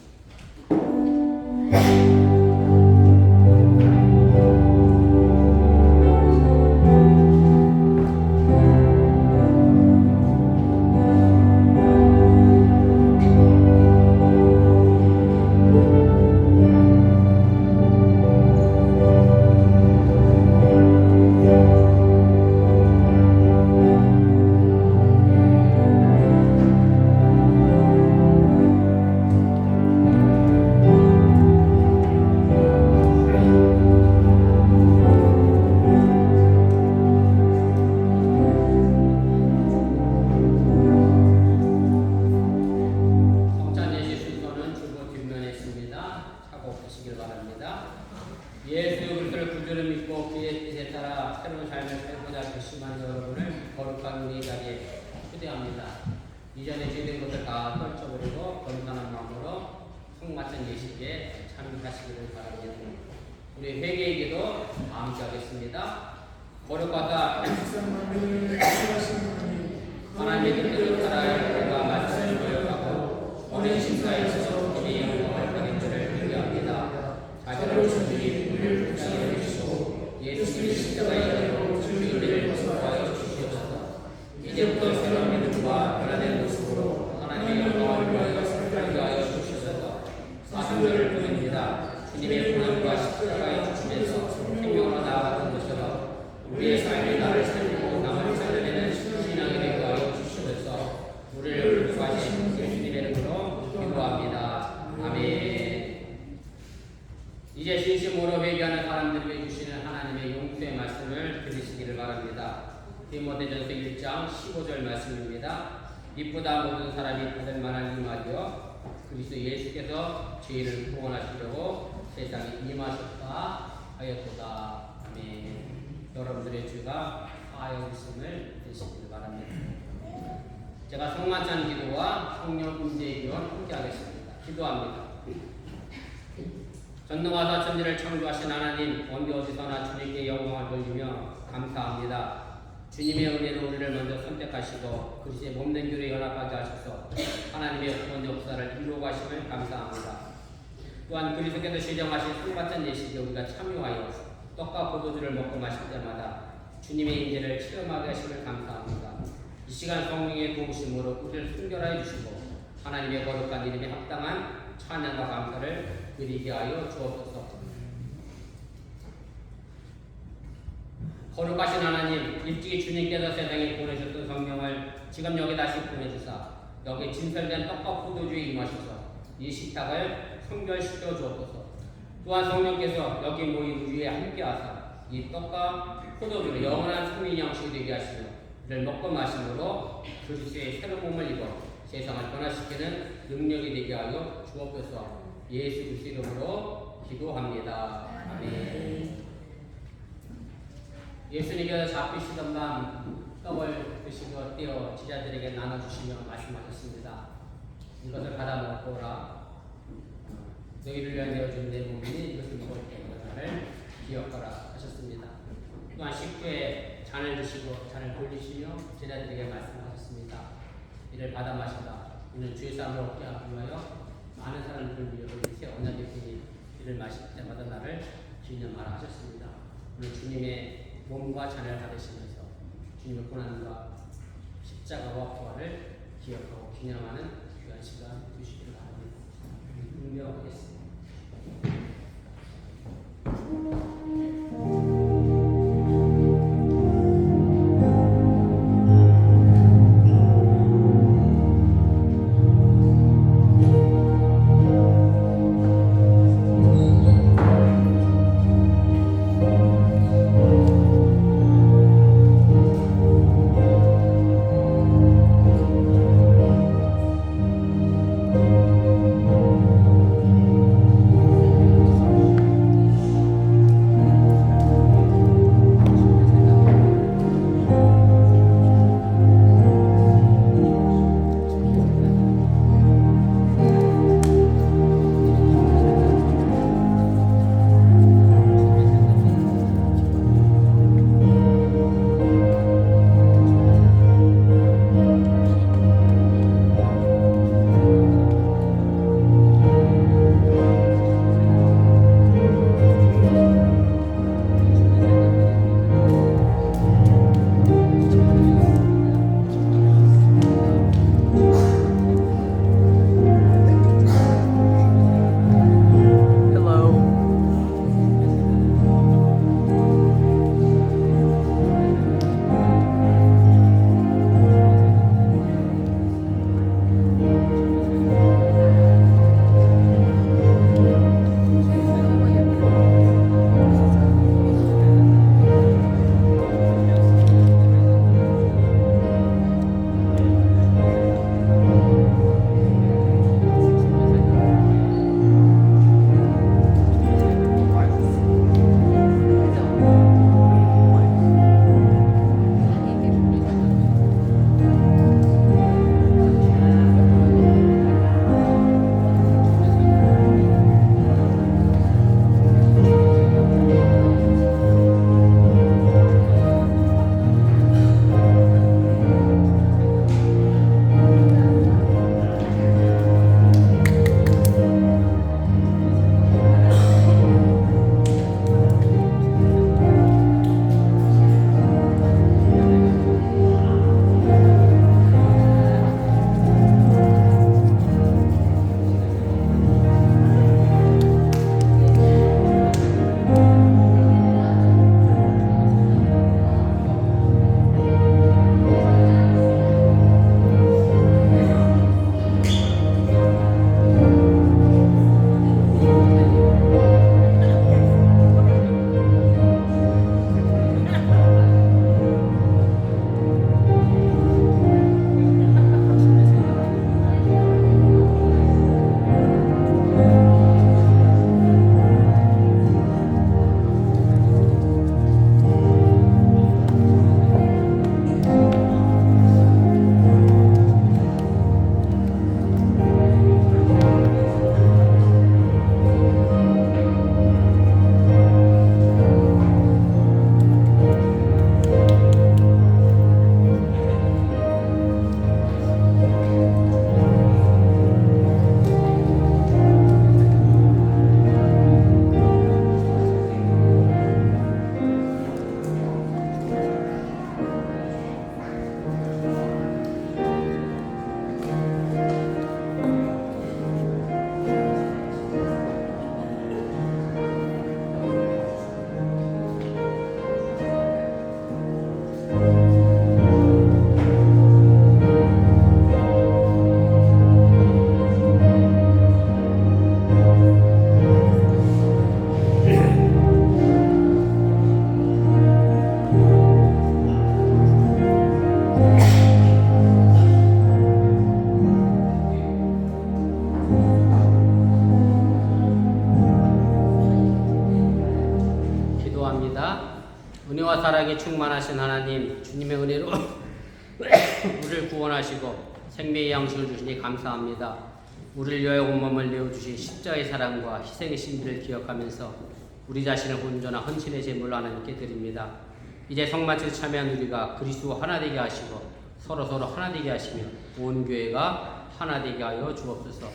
예수 그리스도를 구주를 믿고 그의 뜻에 따라 새로운 삶을 살고자 결심한 여러분을 거룩한 우리 자리에 초대합니다. 이전에 죄된 것을 다 떨쳐버리고 거룩한 마음으로 성맞은 예식에 참여하시기를 바랍니다. 우리 회개에게도 함께하겠습니다. 거룩하다 하나님의 뜻대로 살아야 우리가 말씀을 고백하고 오랜 심사에 있어서 우리의 영광을 받는 줄을 회개합니다. 자신을 주님 우리를 불쌍히 여기시고 예수님의 십자가의 이름으로 주님을 벗어나여 주시옵소서. 이제부터 새로운 믿음과 변화된 모습으로 하나님의 영광을 위하여 살게 하여 주시옵소서. 사순절을 보냅니다. 주님의 고난과 십자가에 주시면서 생명으로 나아가던 것처럼 우리의 삶이 나를 살리고 남을 살려내는 신앙이 되게 하여 주시옵소서. 우리를 구하신 예수님의 이름으로 기도합니다. 아멘. 이제 진심으로 회개하는 사람들에게 주시는 하나님의 용서의 말씀을 들으시기를 바랍니다. 디모데전서 1장 15절 말씀입니다. 이쁘다 모든 사람이 받을 만한 임하여 그리스도 예수께서 죄인을 구원하시려고 세상에 임하셨다 하였도다. 아멘. 여러분들의 죄가 하여 있음을 되시기를 바랍니다. 제가 성만찬 기도와 성령 임재의 기도와 함께 하겠습니다. 기도합니다. 전능하사 천지를 창조하신 하나님, 언제 어디서나 주님께 영광을 돌리며 감사합니다. 주님의 은혜로 우리를 먼저 선택하시고 그리스도의 몸된 교회에 연합하게 하셔서 하나님의 구원 역사를 이루어 가심을 감사합니다. 또한 그리스도께서 시정하신 술 같은 예식에 우리가 참여하여 떡과 포도주를 먹고 마실 때마다 주님의 인재를 체험하게 하심을 감사합니다. 이 시간 성령의 도우심으로 우리를 순결하여 주시고 하나님의 거룩한 이름에 합당한 찬양과 감사를 드리게 하여 주옵소서. 거룩하신 하나님, 일찍이 주님께서 세상에 보내셨던 성령을 지금 여기 다시 보내주사 여기 진설된 떡과 포도주에 임하셔서 이 식탁을 성결시켜 주옵소서. 또한 성령께서 여기 모인 우리에 함께하사 이 떡과 포도주를 영원한 생명 양식이 되게 하시며 이를 먹고 마심으로 그리스도의 새로운 몸을 입어 세상을 변화시키는 능력이 되게 하여 주옵소서. 예수 그리스도 이름으로 기도합니다. 아멘. 예수님께서 잡히시던 밤 떡을 드시고 떼어 제자들에게 나눠주시며 말씀하셨습니다. 이것을 받아 먹어라. 너희를 위한 내어준 내 몸이니 이것을 먹을 때 나를 기억하라 하셨습니다. 또한 식후에 잔을 드시고 잔을 돌리시며 제자들에게 말씀하셨습니다. 이를 받아 마시라. 이는 주의 사람을 얻게 하기 위하여 많은 사람들을 위하여 새 언약의 피니 이를 마실 때마다 나를 기념하라 하셨습니다. 오늘 주님의 몸과 잔을 받으시면서 주님의 고난과 십자가와 부활을 기억하고 기념하는 귀한 시간 되시기를 바랍니다. 응명하겠습니다. 기도합니다. 은혜와 사랑이 충만하신 하나님, 주님의 은혜로 우리를 구원하시고 생명의 양식을 주시니 감사합니다. 우리를 위하여 온몸을 내어주신 십자가의 사랑과 희생의 신비를 기억하면서 우리 자신을 온전한 헌신의 제물로 하나님께 드립니다. 이제 성만찬에 참여한 우리가 그리스도와 하나 되게 하시고 서로 하나 되게 하시며 온 교회가 하나 되게 하여 주옵소서.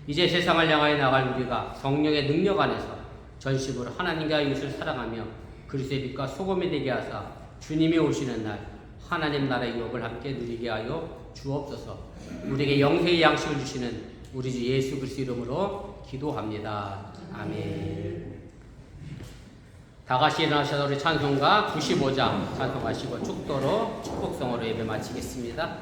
이제 세상을 향하여 나갈 우리가 성령의 능력 안에서 전심으로 하나님과 이웃을 사랑하며 그리스도의 빛과 소금이 되게 하사 주님이 오시는 날 하나님 나라의 유업을 함께 누리게 하여 주옵소서. 우리에게 영생의 양식을 주시는 우리 주 예수 그리스도 이름으로 기도합니다. 아멘. 다 같이 일어나셔서 우리 찬송가 95장 찬송하시고 축도로 축복성으로 예배 마치겠습니다.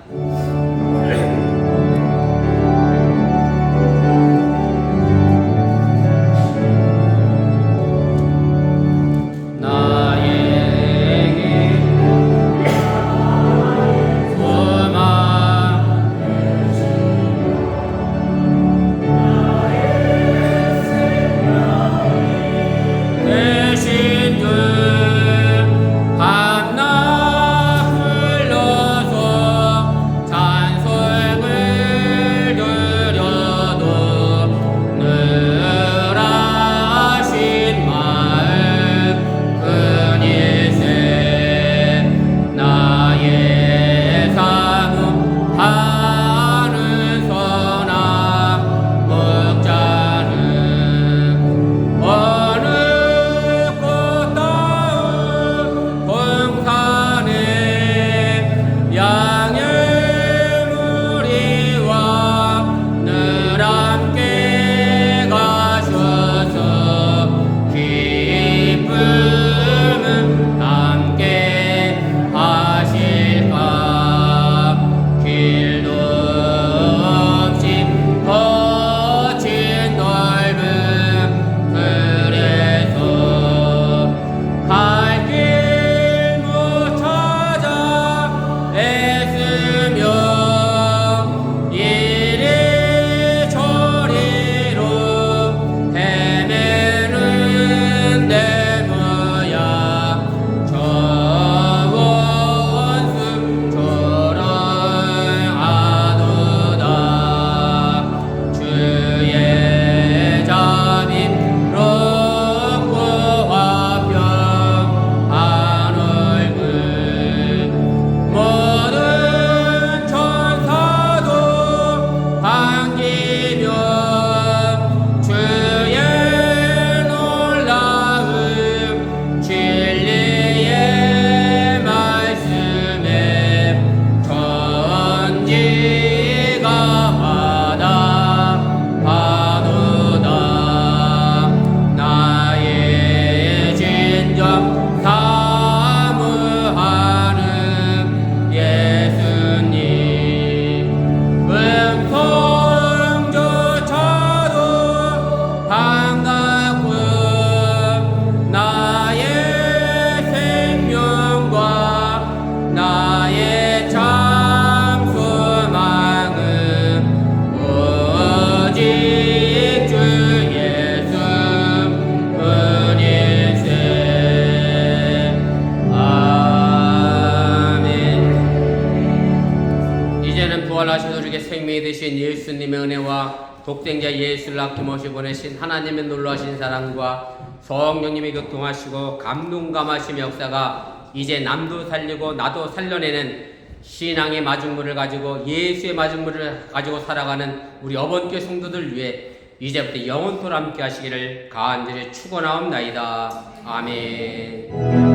예수님의 은혜와 독생자 예수를 아낌없이 보내신 하나님의 놀라신 사랑과 성령님의 교통하시고 감동감하심의 역사가 이제 남도 살리고 나도 살려내는 신앙의 마중물을 가지고 예수의 마중물을 가지고 살아가는 우리 어번교회 성도들 위해 이제부터 영원토록 함께 하시기를 간절히 축원하옵나이다. 아멘.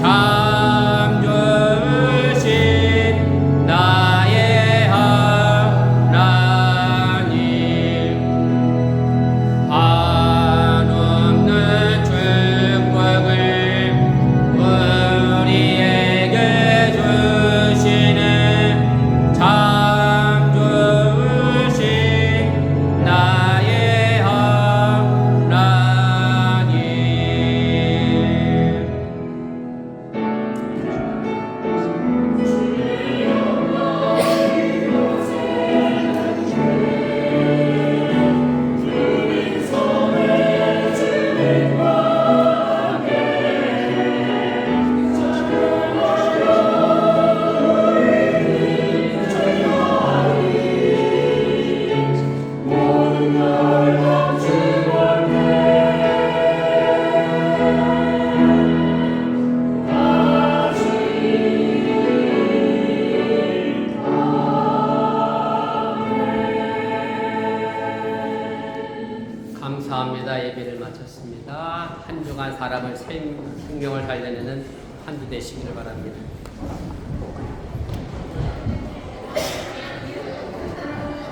참 통한 사람을 생명을 살려내는 한두 되시기를 바랍니다.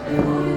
음.